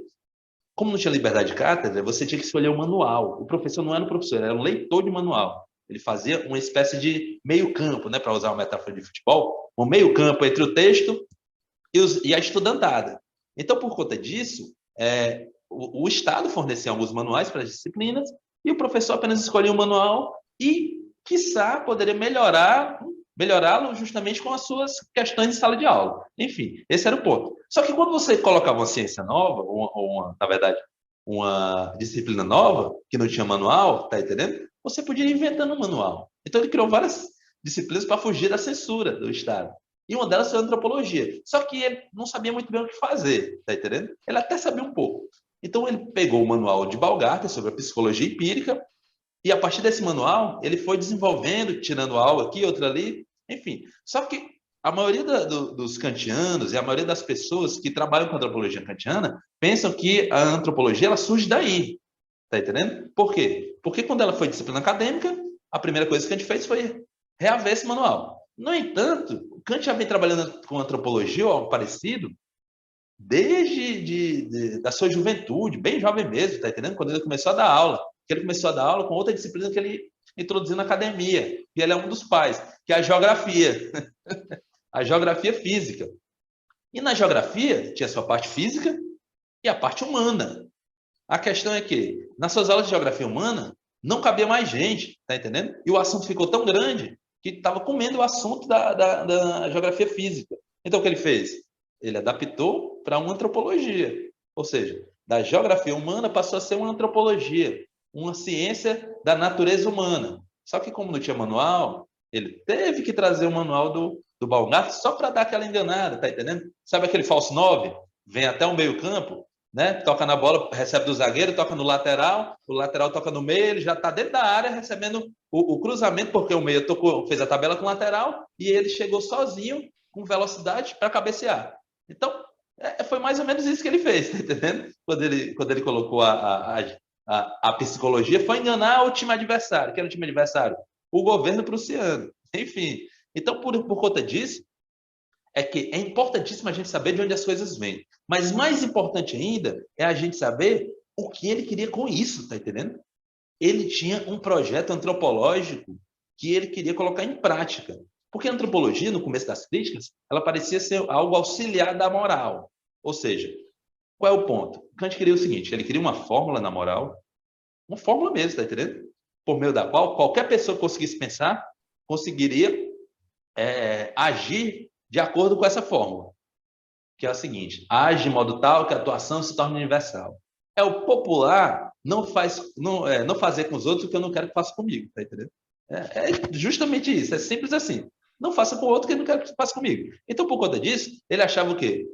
Como não tinha liberdade de cátedra, você tinha que escolher o manual. O professor não era um professor, era um leitor de manual. Ele fazia uma espécie de meio-campo, né, para usar uma metáfora de futebol, um meio-campo entre o texto e a estudantada. Então, por conta disso, o Estado fornecia alguns manuais para as disciplinas e o professor apenas escolhia o manual e, quiçá, poderia melhorá-lo justamente com as suas questões de sala de aula. Enfim, esse era o ponto. Só que quando você colocava uma ciência nova, na verdade, uma disciplina nova, que não tinha manual, tá entendendo? Você podia ir inventando um manual. Então, ele criou várias disciplinas para fugir da censura do Estado. E uma delas foi a antropologia. Só que ele não sabia muito bem o que fazer, tá entendendo? Ele até sabia um pouco. Então, ele pegou o manual de Baumgarten sobre a psicologia empírica e, a partir desse manual, ele foi desenvolvendo, tirando algo aqui, outra ali, enfim. Só que a maioria dos kantianos e a maioria das pessoas que trabalham com a antropologia kantiana pensam que a antropologia ela surge daí, tá entendendo? Por quê? Porque quando ela foi disciplina acadêmica, a primeira coisa que a gente fez foi reaver esse manual. No entanto, Kant já vem trabalhando com antropologia ou algo parecido desde da sua juventude, bem jovem mesmo, tá entendendo? Quando ele começou a dar aula. Que ele começou a dar aula com outra disciplina que ele introduziu na academia. E ele é um dos pais, que é a geografia. A geografia física. E na geografia tinha a sua parte física e a parte humana. A questão é que, nas suas aulas de geografia humana, não cabia mais gente, tá entendendo? E o assunto ficou tão grande que estava comendo o assunto da geografia física. Então, o que ele fez? Ele adaptou para uma antropologia. Ou seja, da geografia humana passou a ser uma antropologia, uma ciência da natureza humana. Só que, como não tinha manual, ele teve que trazer o manual do Baumgarten só para dar aquela enganada, tá entendendo? Sabe aquele falso 9? Vem até o meio-campo, né? Toca na bola, recebe do zagueiro, toca no lateral, o lateral toca no meio, ele já está dentro da área recebendo o cruzamento, porque o meio fez a tabela com o lateral e ele chegou sozinho, com velocidade, para cabecear. Então, foi mais ou menos isso que ele fez, tá entendendo? Quando ele colocou a psicologia, foi enganar o time adversário. Que era o time adversário? O governo prussiano. Enfim, então, por conta disso, é que é importantíssimo a gente saber de onde as coisas vêm. Mas mais importante ainda é a gente saber o que ele queria com isso, tá entendendo? Ele tinha um projeto antropológico que ele queria colocar em prática. Porque a antropologia, no começo das críticas, ela parecia ser algo auxiliar da moral. Ou seja, qual é o ponto? Kant queria o seguinte, ele queria uma fórmula na moral, uma fórmula mesmo, tá entendendo? Por meio da qual qualquer pessoa que conseguisse pensar, conseguiria agir de acordo com essa fórmula, que é o seguinte: age de modo tal que a atuação se torne universal. É o popular não fazer com os outros o que eu não quero que faça comigo, tá entendendo? É justamente isso, é simples assim. Não faça com o outro o que eu não quero que faça comigo. Então, por conta disso, ele achava o quê?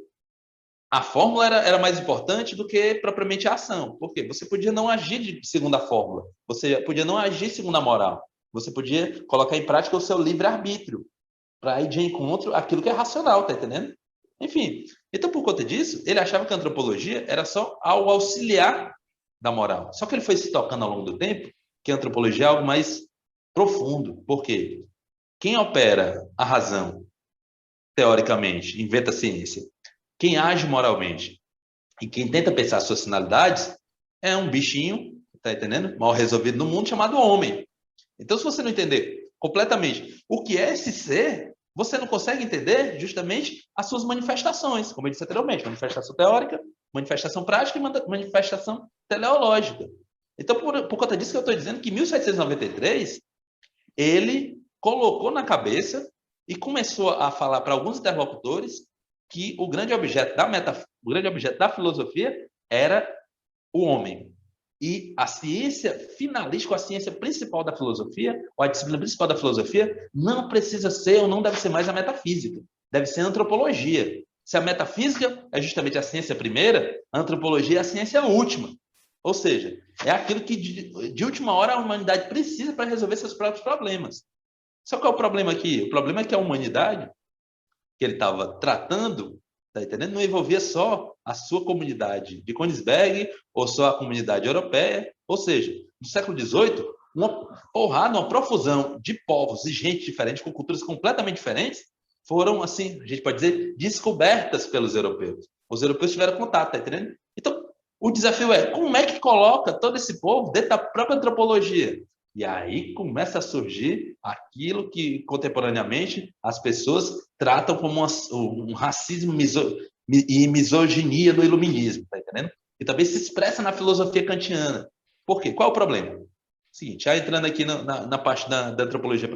A fórmula era mais importante do que propriamente a ação. Por quê? Você podia não agir segundo a fórmula, você podia não agir segundo a moral. você podia colocar em prática o seu livre-arbítrio, para ir de encontro àquilo que é racional, tá entendendo? Enfim, então por conta disso, ele achava que a antropologia era só ao auxiliar da moral. Só que ele foi se tocando ao longo do tempo que a antropologia é algo mais profundo. Por quê? Quem opera a razão, teoricamente, inventa a ciência, quem age moralmente e quem tenta pensar suas finalidades é um bichinho, tá entendendo? Mal resolvido no mundo, chamado homem. Então, se você não entender completamente o que é esse ser, você não consegue entender justamente as suas manifestações, como eu disse anteriormente, manifestação teórica, manifestação prática e manifestação teleológica. Então, por conta disso que eu estou dizendo que em 1793, ele colocou na cabeça e começou a falar para alguns interlocutores que o grande objeto da filosofia era o homem. E a ciência finalística, a ciência principal da filosofia, ou a disciplina principal da filosofia, não precisa ser ou não deve ser mais a metafísica. Deve ser a antropologia. Se a metafísica é justamente a ciência primeira, a antropologia é a ciência última. Ou seja, é aquilo que de última hora a humanidade precisa para resolver seus próprios problemas. Só que qual é o problema aqui? O problema é que a humanidade que ele estava tratando, tá entendendo? Não envolvia só a sua comunidade de Königsberg ou só a comunidade europeia. Ou seja, no século XVIII, uma profusão de povos e gente diferente, com culturas completamente diferentes, foram, assim, a gente pode dizer, descobertas pelos europeus. Os europeus tiveram contato, tá entendendo? Então, o desafio é, como é que coloca todo esse povo dentro da própria antropologia? E aí começa a surgir aquilo que, contemporaneamente, as pessoas tratam como um racismo e misoginia do iluminismo, tá entendendo? E também se expressa na filosofia kantiana. Por quê? Qual é o problema? Seguinte, já entrando aqui na parte da antropologia.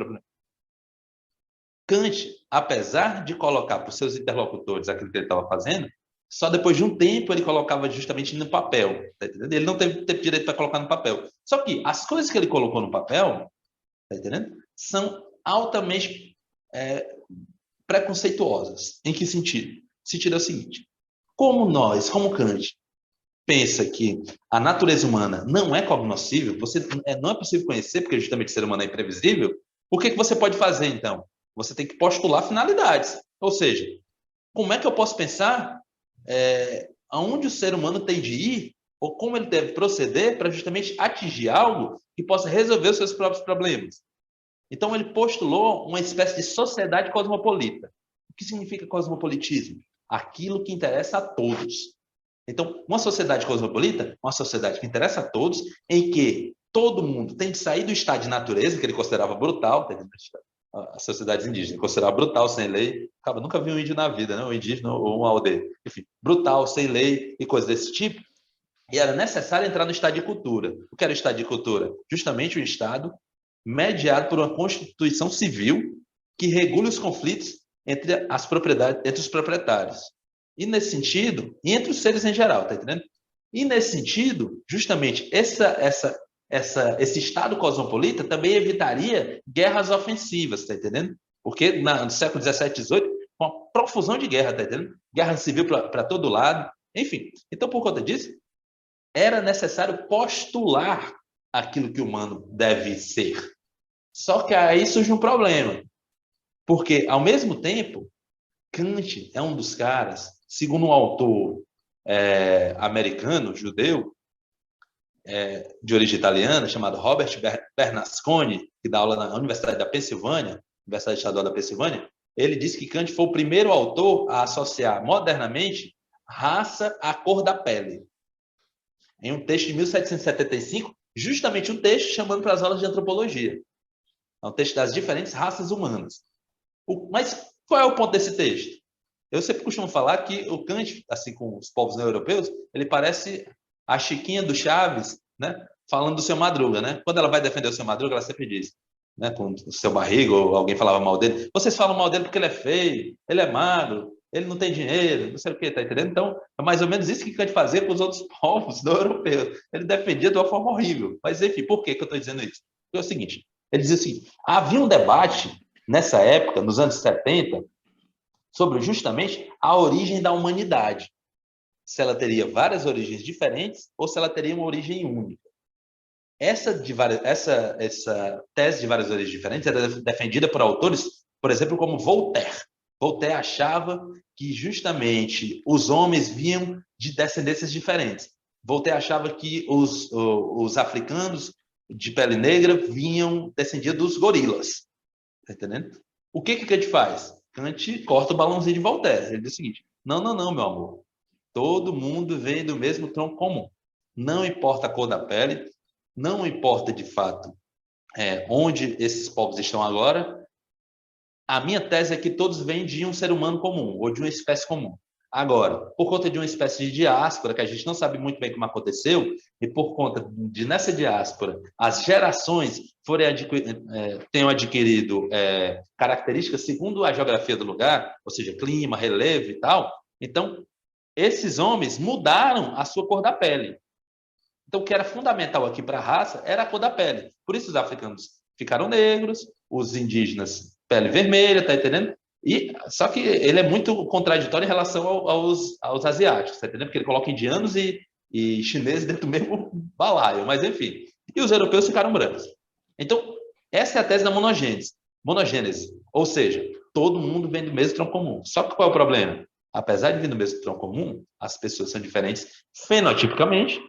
Kant, apesar de colocar para os seus interlocutores aquilo que ele estava fazendo, só depois de um tempo ele colocava justamente no papel. Tá entendendo? Ele não teve direito para colocar no papel. Só que as coisas que ele colocou no papel, tá entendendo? São altamente preconceituosas. Em que sentido? O sentido é o seguinte: como Kant, pensa que a natureza humana não é cognoscível, não é possível conhecer, porque justamente o ser humano é imprevisível, o que você pode fazer, então? Você tem que postular finalidades. Ou seja, como é que eu posso pensar aonde o ser humano tem de ir, ou como ele deve proceder para justamente atingir algo que possa resolver os seus próprios problemas? Então, ele postulou uma espécie de sociedade cosmopolita. O que significa cosmopolitismo? Aquilo que interessa a todos. Então, uma sociedade cosmopolita, uma sociedade que interessa a todos, em que todo mundo tem de sair do estado de natureza, que ele considerava brutal, as sociedades indígenas consideravam brutal, sem lei. Cara, nunca vi um índio na vida, né? Um indígena ou uma aldeia. Enfim, brutal, sem lei e coisas desse tipo. E era necessário entrar no estado de cultura. O que era o estado de cultura? Justamente um estado mediado por uma constituição civil que regule os conflitos entre os proprietários. E nesse sentido, e entre os seres em geral, tá entendendo? E nesse sentido, justamente esse estado cosmopolita também evitaria guerras ofensivas, tá entendendo? Porque no século 17, 18, uma profusão de guerra, tá entendendo? Guerra civil para todo lado, enfim. Então, por conta disso, era necessário postular aquilo que o humano deve ser. Só que aí surge um problema, porque, ao mesmo tempo, Kant é um dos caras, segundo um autor americano, judeu, de origem italiana, chamado Robert Bernasconi, que dá aula na Universidade da Pensilvânia, Universidade Estadual da Pensilvânia, ele disse que Kant foi o primeiro autor a associar modernamente raça à cor da pele. Em um texto de 1775, justamente um texto chamando para as aulas de antropologia. É um texto das diferentes raças humanas. Mas qual é o ponto desse texto? Eu sempre costumo falar que o Kant, assim como os povos europeus, ele parece a Chiquinha do Chaves, né? Falando do seu Madruga, né? Quando ela vai defender o seu Madruga, ela sempre diz, né? Com o seu barriga, ou alguém falava mal dele, vocês falam mal dele porque ele é feio, ele é magro, ele não tem dinheiro, não sei o que, tá entendendo? Então, é mais ou menos isso que Kant fazia com os outros povos não europeus. Ele defendia de uma forma horrível. Mas, enfim, por que eu estou dizendo isso? Porque é o seguinte, ele dizia assim, havia um debate nessa época, nos anos 70, sobre justamente a origem da humanidade. Se ela teria várias origens diferentes ou se ela teria uma origem única. essa tese de várias origens diferentes era defendida por autores, por exemplo, como Voltaire. Voltaire achava que justamente os homens vinham de descendências diferentes. Voltaire achava que os africanos de pele negra descendiam dos gorilas. Tá entendendo? O que Kant faz? Kant corta o balãozinho de Voltaire. Ele diz o seguinte: não, não, não, meu amor. Todo mundo vem do mesmo tronco comum. Não importa a cor da pele, não importa de fato onde esses povos estão agora. A minha tese é que todos vêm de um ser humano comum, ou de uma espécie comum. Agora, por conta de uma espécie de diáspora, que a gente não sabe muito bem como aconteceu, e por conta de, nessa diáspora, as gerações tenham adquirido características segundo a geografia do lugar, ou seja, clima, relevo e tal, então, esses homens mudaram a sua cor da pele. Então, o que era fundamental aqui para a raça era a cor da pele. Por isso, os africanos ficaram negros, os indígenas, pele vermelha, tá entendendo? Só que ele é muito contraditório em relação aos asiáticos, tá entendendo? Porque ele coloca indianos e chineses dentro do mesmo balaio, mas enfim. E os europeus ficaram brancos. Então, essa é a tese da monogênese. Monogênese, ou seja, todo mundo vem do mesmo tronco comum. Só que qual é o problema? Apesar de vir do mesmo tronco comum, as pessoas são diferentes fenotipicamente,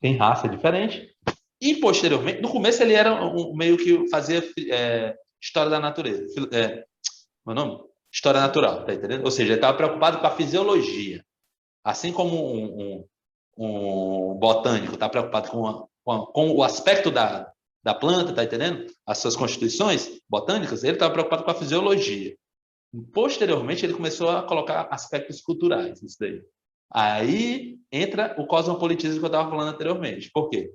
tem raça diferente. E, posteriormente, no começo ele era meio que fazia história da natureza. Meu nome? História natural, tá entendendo? Ou seja, ele estava preocupado com a fisiologia. Assim como um botânico está preocupado com o aspecto da planta, tá entendendo? As suas constituições botânicas, ele estava preocupado com a fisiologia. Posteriormente, ele começou a colocar aspectos culturais nisso daí. Aí entra o cosmopolitismo que eu estava falando anteriormente. Por quê?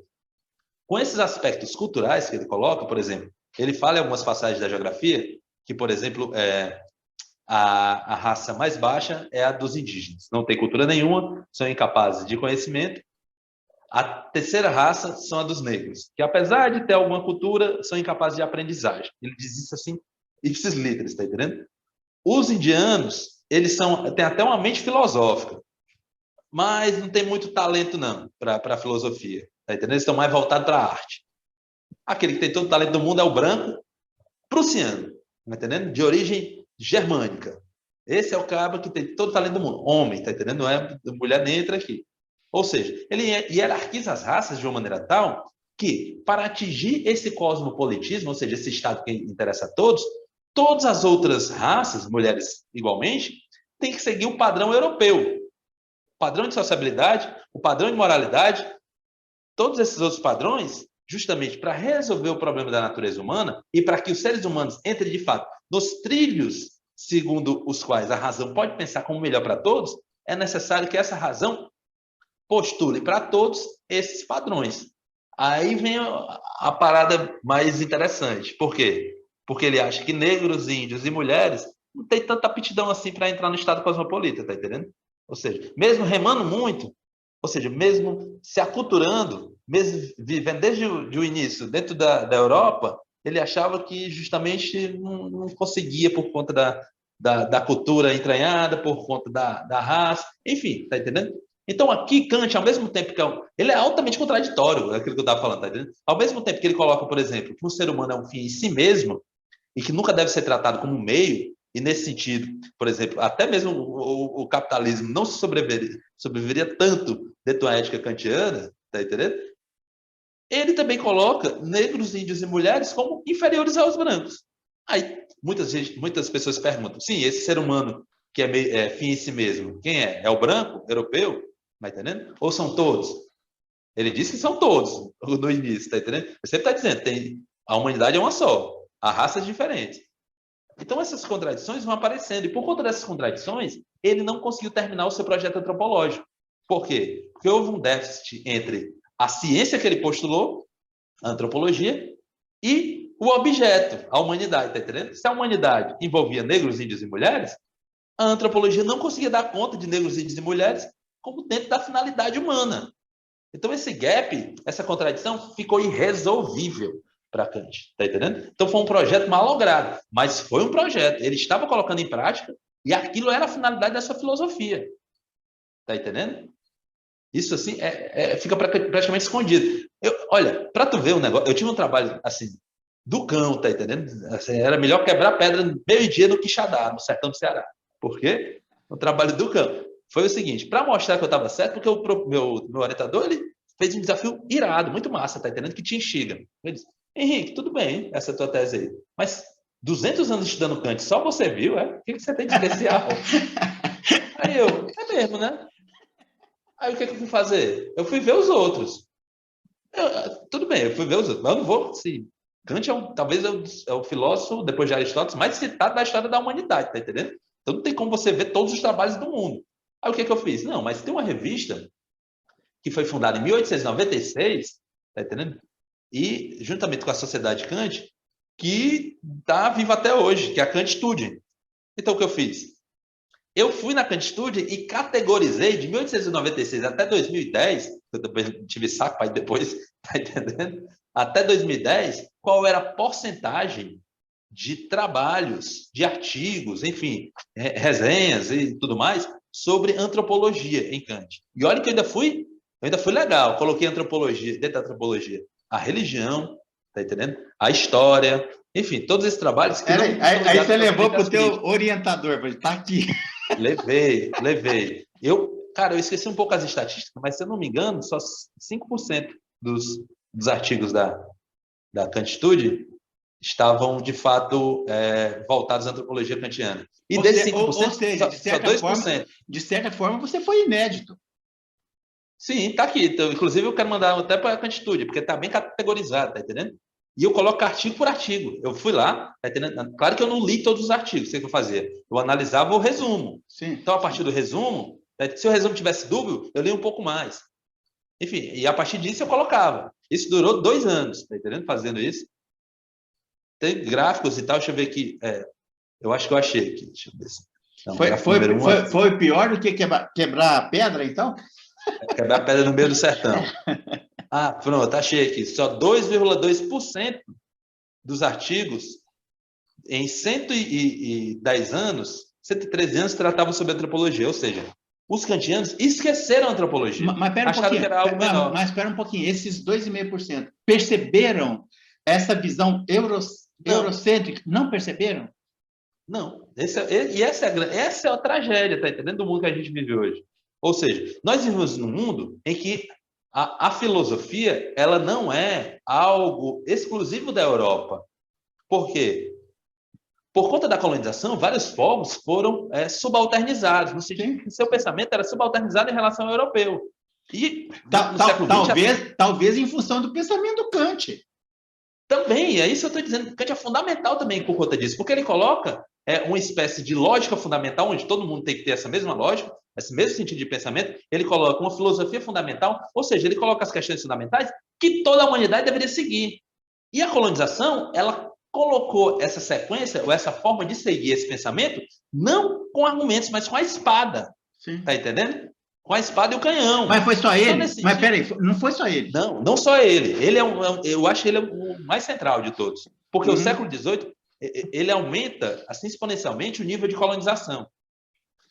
Com esses aspectos culturais que ele coloca, por exemplo, ele fala em algumas passagens da geografia que, por exemplo, a raça mais baixa é a dos indígenas. Não tem cultura nenhuma, são incapazes de conhecimento. A terceira raça são a dos negros, que apesar de ter alguma cultura, são incapazes de aprendizagem. Ele diz isso assim, ipsis literis, tá entendendo? Os indianos, eles têm até uma mente filosófica, mas não tem muito talento não para a filosofia, tá entendendo? Eles estão mais voltados para a arte. Aquele que tem todo o talento do mundo é o branco prussiano, tá entendendo? De origem germânica. Esse é o cara que tem todo o talento do mundo. Homem, tá entendendo? Não é mulher, nem entra aqui. Ou seja, ele hierarquiza as raças de uma maneira tal que, para atingir esse cosmopolitismo, ou seja, esse estado que interessa a todos, todas as outras raças, mulheres igualmente, têm que seguir o padrão europeu. O padrão de sociabilidade, o padrão de moralidade, todos esses outros padrões, justamente para resolver o problema da natureza humana e para que os seres humanos entrem, de fato, nos trilhos segundo os quais a razão pode pensar como melhor para todos, é necessário que essa razão postule para todos esses padrões. Aí vem a parada mais interessante. Por quê? Porque ele acha que negros, índios e mulheres não tem tanta aptidão assim para entrar no estado cosmopolita, tá entendendo? Ou seja, mesmo remando muito, ou seja, mesmo se aculturando, mesmo vivendo desde o início dentro da Europa, ele achava que justamente não conseguia por conta da cultura entranhada, por conta da raça, enfim, tá entendendo? Então, aqui, Kant, ao mesmo tempo que ele é altamente contraditório, é aquilo que eu estava falando, tá entendendo? Ao mesmo tempo que ele coloca, por exemplo, que um ser humano é um fim em si mesmo e que nunca deve ser tratado como um meio, e nesse sentido, por exemplo, até mesmo o capitalismo não sobreviveria tanto dentro da ética kantiana, tá entendendo? Ele também coloca negros, índios e mulheres como inferiores aos brancos. Aí, muitas pessoas perguntam, sim, esse ser humano que é fim em si mesmo, quem é? É o branco, europeu? Tá entendendo? Ou são todos? Ele diz que são todos no início, tá entendendo? Ele sempre está dizendo, a humanidade é uma só, a raça é diferente. Então essas contradições vão aparecendo, e por conta dessas contradições, ele não conseguiu terminar o seu projeto antropológico. Por quê? Porque houve um déficit entre a ciência que ele postulou, a antropologia, e o objeto, a humanidade, tá entendendo? Se a humanidade envolvia negros, índios e mulheres, a antropologia não conseguia dar conta de negros, índios e mulheres como dentro da finalidade humana. Então, esse gap, essa contradição, ficou irresolvível para Kant, tá entendendo? Então, foi um projeto malogrado, mas foi um projeto. Ele estava colocando em prática e aquilo era a finalidade da sua filosofia, tá entendendo? Isso, assim, fica praticamente escondido. Olha, para tu ver um negócio, eu tive um trabalho assim, do cão, tá entendendo? Assim, era melhor quebrar pedra meio-dia no Quixadá, no sertão do Ceará. Por quê? O trabalho do cão. Foi o seguinte, para mostrar que eu estava certo, porque meu orientador, ele fez um desafio irado, muito massa, tá entendendo? Que te instiga. Ele disse, Henrique, tudo bem, essa tua tese aí, mas 200 anos estudando Kant, só você viu, é? O que você tem de especial? Aí eu, é mesmo, né? Aí o que eu fui fazer? Eu fui ver os outros. Tudo bem, eu fui ver os outros, mas eu não vou, assim, Kant talvez é o filósofo, depois de Aristóteles, mais citado da história da humanidade, tá entendendo? Então não tem como você ver todos os trabalhos do mundo. Aí o que eu fiz? Não, mas tem uma revista que foi fundada em 1896, tá entendendo? E, juntamente com a Sociedade Kant, que está viva até hoje, que é a Kant Studien. Então, o que eu fiz? Eu fui na Kant Studien e categorizei de 1896 até 2010, eu também tive saco para depois, tá entendendo? Até 2010, qual era a porcentagem de trabalhos, de artigos, enfim, resenhas e tudo mais, sobre antropologia em Kant. E olha que eu ainda fui legal, coloquei antropologia, dentro da antropologia, a religião, tá entendendo? A história, enfim, todos esses trabalhos que não estão Aí ligados você levou para o às teu críticas. orientador, falei, tá aqui. Levei. Cara, eu esqueci um pouco as estatísticas, mas se eu não me engano, só 5% dos artigos da Kant Studien estavam, de fato, voltados à antropologia kantiana. E desses 5%, Seja, só 2%. de certa forma, você foi inédito. Sim, está aqui. Então, inclusive, eu quero mandar até para a Kant Studien, porque está bem categorizado, tá entendendo? E eu coloco artigo por artigo. Eu fui lá, tá entendendo? Claro que eu não li todos os artigos, o que eu fazia? Eu analisava o resumo. Sim, Então, a partir do resumo, se o resumo tivesse dúbio, eu li um pouco mais. Enfim, e a partir disso eu colocava. Isso durou 2 anos, tá entendendo? Fazendo isso. Tem gráficos e tal, deixa eu ver aqui. Eu acho que eu achei aqui. Deixa eu ver. Não, foi pior do que quebrar a pedra, então? Quebrar a pedra no meio do sertão. Ah, pronto, achei aqui. Só 2,2% dos artigos em 110 anos, 113 anos, tratavam sobre antropologia. Ou seja, os kantianos esqueceram a antropologia. Mas espera um acharam pouquinho. que era algo menor. Mas espera um pouquinho. Esses 2,5% perceberam essa visão eurocêntrica? Não perceberam? Não. Essa é a tragédia, tá entendendo? Do mundo que a gente vive hoje. Ou seja, nós vivemos num mundo em que a filosofia ela não é algo exclusivo da Europa. Por quê? Por conta da colonização, vários povos foram subalternizados, no sentido que seu pensamento era subalternizado em relação ao europeu. E no século XX... Talvez em função do pensamento do Kant. Também, é isso que eu estou dizendo. Kant é fundamental também por conta disso, porque ele coloca uma espécie de lógica fundamental, onde todo mundo tem que ter essa mesma lógica, esse mesmo sentido de pensamento. Ele coloca uma filosofia fundamental, ou seja, ele coloca as questões fundamentais que toda a humanidade deveria seguir. E a colonização, ela colocou essa sequência, ou essa forma de seguir esse pensamento, não com argumentos, mas com a espada. Sim. Tá entendendo? Com a espada e o canhão. Mas foi só ele? Mas peraí, não foi só ele. Não só ele. Eu acho que ele é o mais central de todos. Porque o século XVIII, ele aumenta assim, exponencialmente o nível de colonização.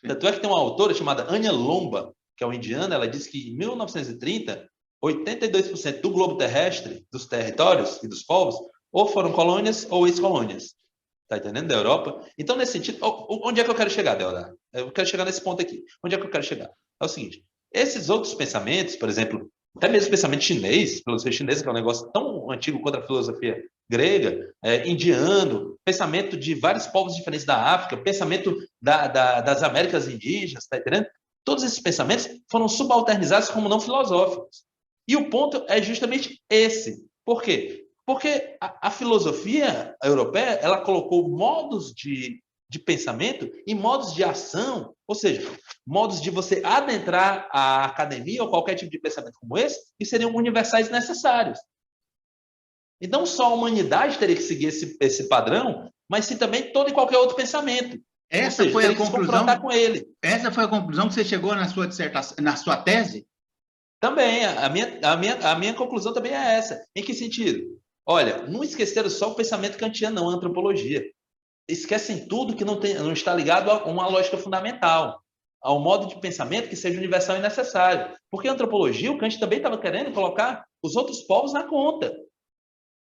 Tanto é que tem uma autora chamada Anya Lomba, que é uma indiana, ela diz que em 1930, 82% do globo terrestre, dos territórios e dos povos, ou foram colônias ou ex-colônias. Está entendendo? Da Europa. Então, nesse sentido, onde é que eu quero chegar, Deodar? Eu quero chegar nesse ponto aqui. Onde é que eu quero chegar? É o seguinte, esses outros pensamentos, por exemplo, até mesmo o pensamento chinês, filosofia chinesa, que é um negócio tão antigo quanto a filosofia grega, indiano, pensamento de vários povos diferentes da África, pensamento das Américas indígenas, está entendendo? Todos esses pensamentos foram subalternizados como não filosóficos. E o ponto é justamente esse. Por quê? Porque a filosofia europeia, ela colocou modos de pensamento e modos de ação, ou seja, modos de você adentrar a academia ou qualquer tipo de pensamento como esse, que seriam universais necessários. E não só a humanidade teria que seguir esse padrão, mas sim também todo e qualquer outro pensamento. Essa foi a conclusão com ele. Essa foi a conclusão que você chegou na sua dissertação, na sua tese? Também, a minha conclusão também é essa. Em que sentido? Olha, não esqueceram só o pensamento kantiano, não, a antropologia. Esquecem tudo que não está ligado a uma lógica fundamental, a um modo de pensamento que seja universal e necessário. Porque a antropologia, o Kant também estava querendo colocar os outros povos na conta.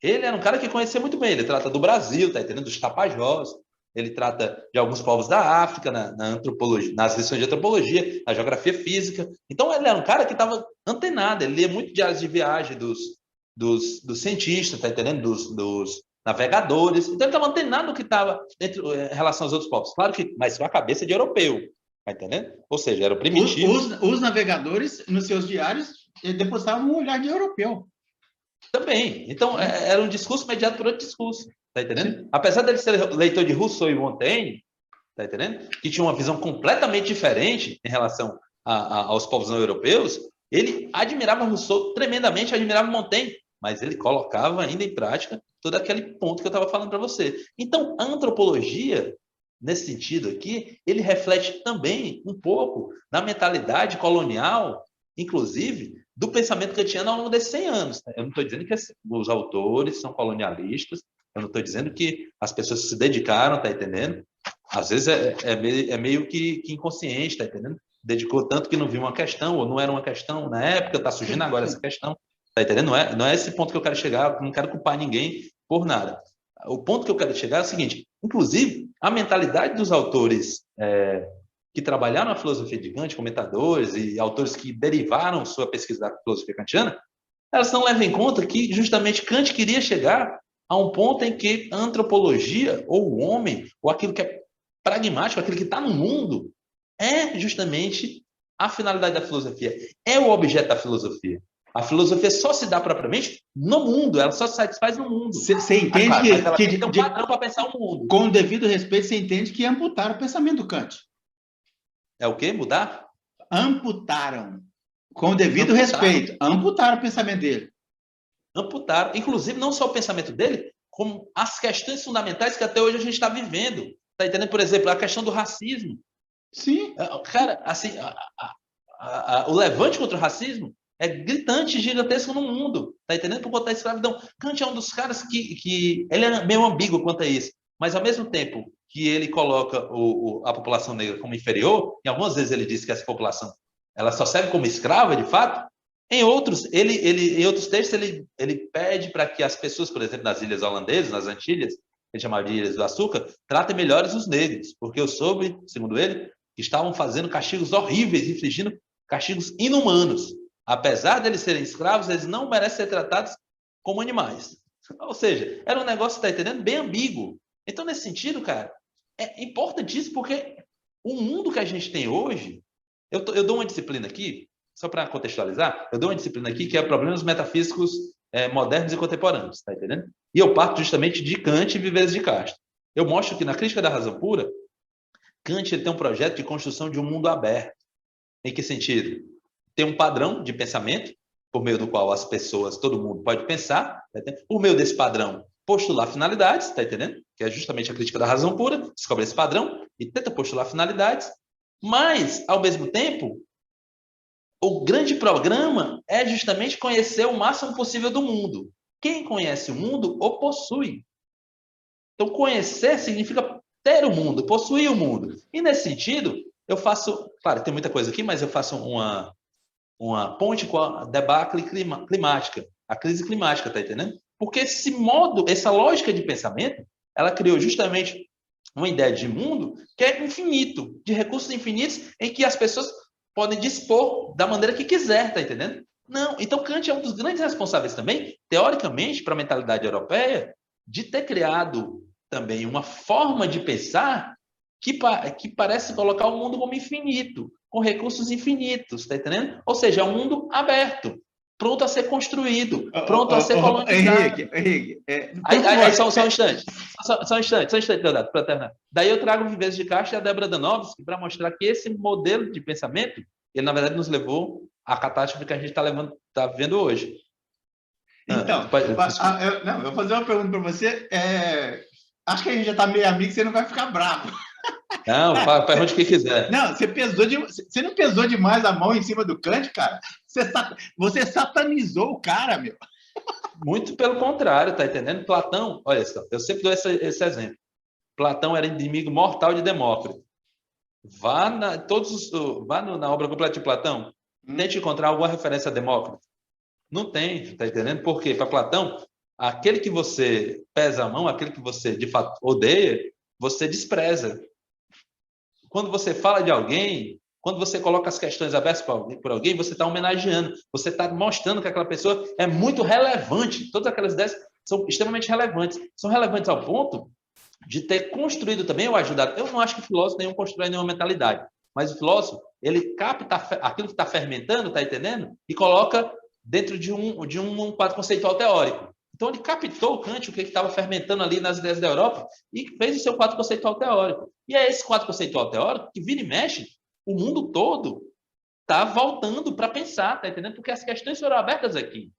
Ele era um cara que conhecia muito bem. Ele trata do Brasil, tá entendendo? Dos Tapajós. Ele trata de alguns povos da África, na antropologia, nas lições de antropologia, na geografia física. Então, ele era um cara que estava antenado. Ele lia muito diários de viagem dos cientistas, tá entendendo? Dos navegadores. Então, ele estava antenado no que estava em relação aos outros povos. Claro que, mas com a cabeça de europeu, tá entendendo? Ou seja, era o primitivo. Os navegadores, nos seus diários, depositavam um olhar de europeu. Também. Então, era um discurso mediado por outro discurso. Tá entendendo? Sim. Apesar dele ser leitor de Rousseau e Montaigne, tá entendendo? Que tinha uma visão completamente diferente em relação aos povos não europeus, ele admirava Rousseau tremendamente, admirava Montaigne, mas ele colocava ainda em prática todo aquele ponto que eu estava falando para você. Então, a antropologia, nesse sentido aqui, ele reflete também um pouco na mentalidade colonial, inclusive, do pensamento kantiano ao longo desses 100 anos. Eu não estou dizendo que os autores são colonialistas, eu não estou dizendo que as pessoas se dedicaram, tá entendendo? Às vezes é meio que inconsciente, tá entendendo? Dedicou tanto que não viu uma questão, ou não era uma questão na época, está surgindo agora essa questão, tá entendendo? Não é esse ponto que eu quero chegar, não quero culpar ninguém por nada. O ponto que eu quero chegar é o seguinte, inclusive, a mentalidade dos autores que trabalharam na filosofia de Kant, comentadores e autores que derivaram sua pesquisa da filosofia kantiana, elas não levam em conta que justamente Kant queria chegar a um ponto em que a antropologia, ou o homem, ou aquilo que é pragmático, aquilo que está no mundo, é justamente a finalidade da filosofia, é o objeto da filosofia. A filosofia só se dá propriamente no mundo, ela só se satisfaz no mundo. Você entende claro, mas ela tem que ter um padrão para pensar o mundo. Com o devido respeito, você entende que amputaram o pensamento do Kant. É o quê? Mudar? Amputaram. Com o devido respeito, amputaram o pensamento dele. Amputaram, inclusive não só o pensamento dele, como as questões fundamentais que até hoje a gente está vivendo. Está entendendo? Por exemplo, a questão do racismo. Sim. Cara, assim, o levante contra o racismo é gritante, gigantesco no mundo. Está entendendo? Por conta da escravidão. Kant é um dos caras que ele é meio ambíguo quanto a isso, mas ao mesmo tempo que ele coloca a população negra como inferior, e algumas vezes ele diz que essa população ela só serve como escrava, de fato. Em outros textos, ele pede para que as pessoas, por exemplo, nas ilhas holandesas, nas Antilhas, ele chamava de Ilhas do Açúcar, tratem melhores os negros, porque eu soube, segundo ele, que estavam fazendo castigos horríveis, infligindo castigos inumanos. Apesar de eles serem escravos, eles não merecem ser tratados como animais. Ou seja, era um negócio, está entendendo? Bem ambíguo. Então, nesse sentido, cara, é importantíssimo, porque o mundo que a gente tem hoje, eu dou uma disciplina aqui, só para contextualizar, eu dou uma disciplina aqui que é Problemas Metafísicos Modernos e Contemporâneos, tá entendendo? E eu parto justamente de Kant e Vives de Castro. Eu mostro que na Crítica da Razão Pura, Kant ele tem um projeto de construção de um mundo aberto. Em que sentido? Tem um padrão de pensamento, por meio do qual as pessoas, todo mundo pode pensar, tá entendendo? Por meio desse padrão, postular finalidades, tá entendendo? Que é justamente a Crítica da Razão Pura, descobre esse padrão e tenta postular finalidades, mas, ao mesmo tempo, o grande programa é justamente conhecer o máximo possível do mundo. Quem conhece o mundo o possui. Então, conhecer significa ter o mundo, possuir o mundo. E, nesse sentido, eu faço... Claro, tem muita coisa aqui, mas eu faço uma ponte com a debacle climática, a crise climática, tá entendendo? Porque essa lógica de pensamento, ela criou justamente uma ideia de mundo que é infinito, de recursos infinitos, em que as pessoas podem dispor da maneira que quiser, tá entendendo? Não. Então, Kant é um dos grandes responsáveis também, teoricamente, para a mentalidade europeia, de ter criado também uma forma de pensar que parece colocar o mundo como infinito, com recursos infinitos, tá entendendo? Ou seja, é um mundo aberto, pronto a ser construído, pronto a ser colonizado. Henrique, aí só um instante. Só um instante, Leonardo, para terminar. Daí eu trago o Vives de Castro e a Débora Danovski para mostrar que esse modelo de pensamento, ele na verdade nos levou à catástrofe que a gente está vendo hoje. Então, eu vou fazer uma pergunta para você. Acho que a gente já está meio amigo, você não vai ficar bravo. Não, pergunte o que quiser. Não, você não pesou demais a mão em cima do Kant, cara? Você satanizou o cara, meu. Muito pelo contrário, tá entendendo? Platão, olha só, eu sempre dou esse exemplo. Platão era inimigo mortal de Demócrito. Vá na obra completa de Platão, tente encontrar alguma referência a Demócrito. Não tem, tá entendendo? Porque para Platão, aquele que você pesa a mão, aquele que você de fato odeia, você despreza. Quando você fala de alguém, quando você coloca as questões abertas por alguém, você está homenageando, você está mostrando que aquela pessoa é muito relevante. Todas aquelas ideias são extremamente relevantes. São relevantes ao ponto de ter construído também ou ajudado. Eu não acho que o filósofo nenhum constrói nenhuma mentalidade, mas o filósofo, ele capta aquilo que está fermentando, está entendendo? E coloca dentro de um quadro conceitual teórico. Então, ele captou o Kant, o que estava fermentando ali nas ideias da Europa, e fez o seu quadro conceitual teórico. E é esse quadro conceitual teórico que vira e mexe, o mundo todo está voltando para pensar, tá entendendo? Porque as questões foram abertas aqui.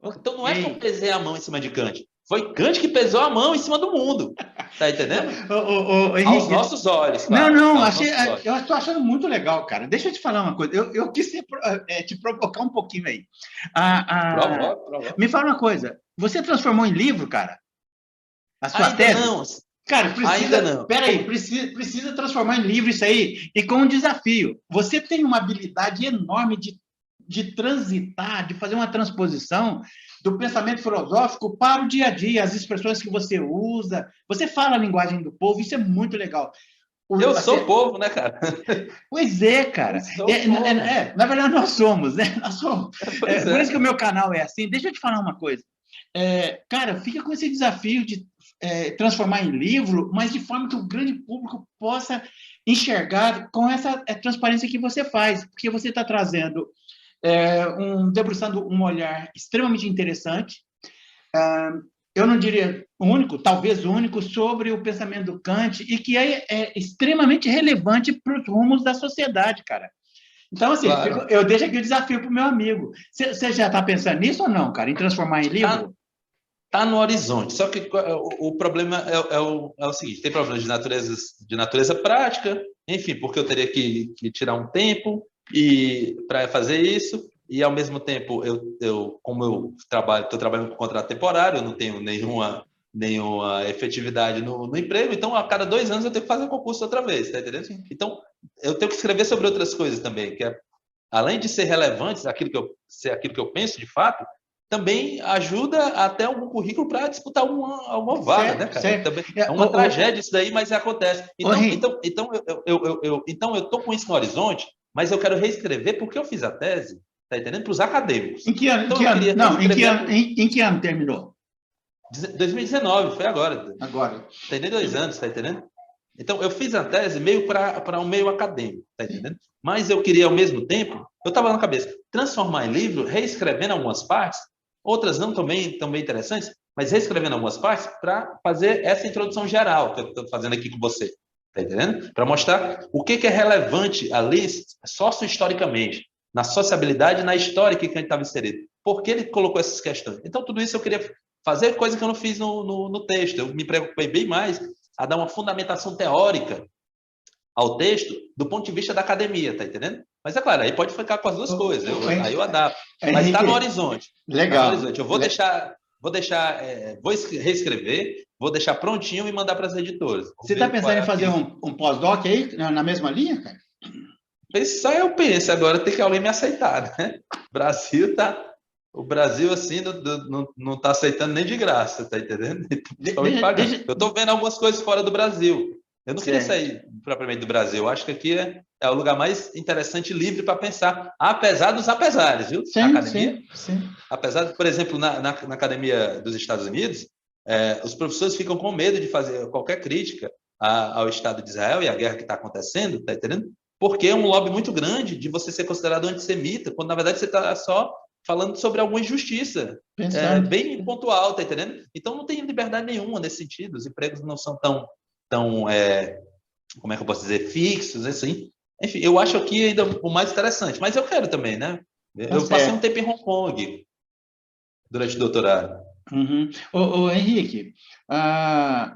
Então, não é que eu pesei a mão em cima de Kant. Foi Kant que pesou a mão em cima do mundo. Tá entendendo? Henrique, aos nossos olhos, claro. Não, eu estou achando muito legal, cara. Deixa eu te falar uma coisa. Eu quis te provocar um pouquinho aí. Provoca. Me fala uma coisa. Você transformou em livro, cara? A sua tese? Não. Cara, ainda não. Peraí, precisa transformar em livro isso aí. E com um desafio. Você tem uma habilidade enorme de transitar, de fazer uma transposição do pensamento filosófico para o dia a dia, as expressões que você usa. Você fala a linguagem do povo, isso é muito legal. Eu sou povo, né, cara? Pois é, cara. Na verdade, nós somos, né? Nós somos. Por isso que o meu canal é assim. Deixa eu te falar uma coisa. Cara, fica com esse desafio de transformar em livro, mas de forma que o grande público possa enxergar com essa transparência que você faz, porque você está trazendo debruçando um olhar extremamente interessante, eu não diria único, talvez único, sobre o pensamento do Kant, e que é extremamente relevante para os rumos da sociedade, cara. Então, assim, claro. Eu deixo aqui o desafio para o meu amigo. Você já está pensando nisso ou não, cara, em transformar em livro? Está no horizonte, só que o problema é o seguinte, tem problemas de natureza prática, enfim, porque eu teria que tirar um tempo para fazer isso, e ao mesmo tempo, como eu estou trabalhando com contrato temporário, eu não tenho nenhuma efetividade no emprego, então a cada 2 anos eu tenho que fazer concurso outra vez, tá entendendo? Sim. Então, eu tenho que escrever sobre outras coisas também, que além de ser relevante, ser aquilo que eu penso de fato, também ajuda até algum currículo para disputar alguma vaga, né, cara? Também é uma tragédia isso daí, mas acontece. Então eu estou com isso no horizonte, mas eu quero reescrever porque eu fiz a tese, tá entendendo? Para os acadêmicos. Em que ano? Em que ano terminou? 2019, foi agora. Tem 2 anos, tá entendendo? Então, eu fiz a tese meio para um meio acadêmico, tá entendendo? Mas eu queria, ao mesmo tempo, eu estava na cabeça, transformar em livro, reescrevendo algumas partes, outras não também interessantes, mas reescrevendo algumas partes para fazer essa introdução geral que eu estou fazendo aqui com você, tá entendendo? Para mostrar o que é relevante ali, socio-historicamente, na sociabilidade e na história que a gente estava inserido. Por que ele colocou essas questões? Então, tudo isso eu queria fazer, coisa que eu não fiz no texto. Eu me preocupei bem mais a dar uma fundamentação teórica ao texto do ponto de vista da academia, tá entendendo? Mas é claro, aí pode ficar com as duas coisas, aí eu adapto. Mas está no horizonte. Legal. Tá no horizonte. Eu vou reescrever, vou deixar prontinho e mandar para as editoras. Você está pensando em fazer um pós-doc aí, na mesma linha, cara? Só eu penso, agora tem que alguém me aceitar, né? O Brasil, assim, não está aceitando nem de graça, tá entendendo? Eu estou vendo algumas coisas fora do Brasil. Eu não queria sair propriamente do Brasil. Eu acho que aqui é o lugar mais interessante e livre para pensar, apesar dos apesares, viu? Sim, na academia. Sim. Apesar de, por exemplo, na academia dos Estados Unidos, os professores ficam com medo de fazer qualquer crítica ao Estado de Israel e à guerra que está acontecendo, tá entendendo? Porque é um lobby muito grande de você ser considerado antissemita, quando na verdade você está só falando sobre alguma injustiça bem pontual, tá entendendo? Então não tem liberdade nenhuma nesse sentido, os empregos não são tão como é que eu posso dizer, fixos, assim. Enfim, eu acho aqui ainda o mais interessante, mas eu quero também, né? Eu passei um tempo em Hong Kong durante o doutorado. Uhum. Henrique,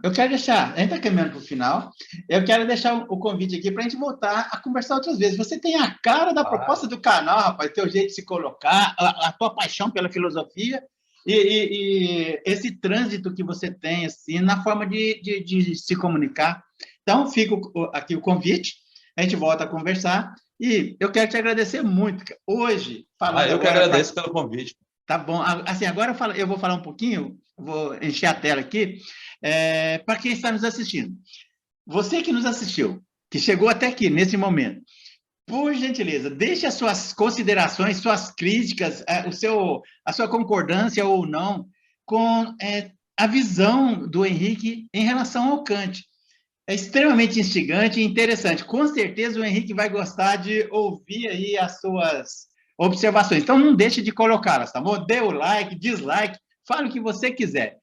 eu quero deixar, a gente está caminhando para o final, eu quero deixar o convite aqui para a gente voltar a conversar outras vezes. Você tem a cara da proposta do canal, rapaz, teu jeito de se colocar, a tua paixão pela filosofia e esse trânsito que você tem assim, na forma de se comunicar. Então, fica aqui o convite, a gente volta a conversar e eu quero te agradecer muito. Hoje, falando eu que agradeço pelo convite. Tá bom. Assim, agora eu vou falar um pouquinho, vou encher a tela aqui, para quem está nos assistindo. Você que nos assistiu, que chegou até aqui, nesse momento, por gentileza, deixe as suas considerações, suas críticas, a sua concordância ou não com a visão do Henrique em relação ao Kant. É extremamente instigante e interessante. Com certeza o Henrique vai gostar de ouvir aí as suas observações. Então não deixe de colocá-las, tá bom? Dê o like, dislike, fale o que você quiser.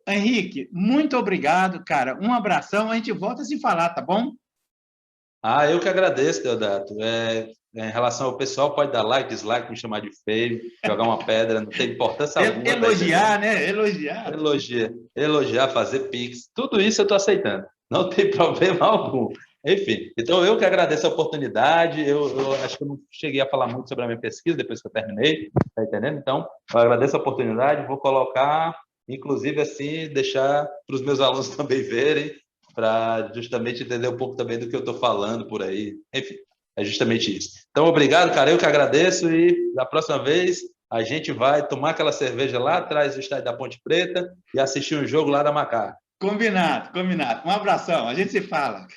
Henrique, muito obrigado, cara. Um abração, a gente volta a se falar, tá bom? Ah, eu que agradeço, Deodato. Em relação ao pessoal, pode dar like, dislike, me chamar de feio, jogar uma pedra, não tem importância alguma, tá entendendo? Elogiar, né? Elogiar. Elogiar, fazer pix, tudo isso eu estou aceitando. Não tem problema algum. Enfim, então eu que agradeço a oportunidade. Eu acho que eu não cheguei a falar muito sobre a minha pesquisa depois que eu terminei, tá entendendo? Então, eu agradeço a oportunidade, vou colocar, inclusive assim, deixar para os meus alunos também verem, para justamente entender um pouco também do que eu estou falando por aí. Enfim, é justamente isso. Então, obrigado, cara. Eu que agradeço e da próxima vez a gente vai tomar aquela cerveja lá atrás do estádio da Ponte Preta e assistir um jogo lá da Macaca. Combinado, combinado. Um abração, a gente se fala.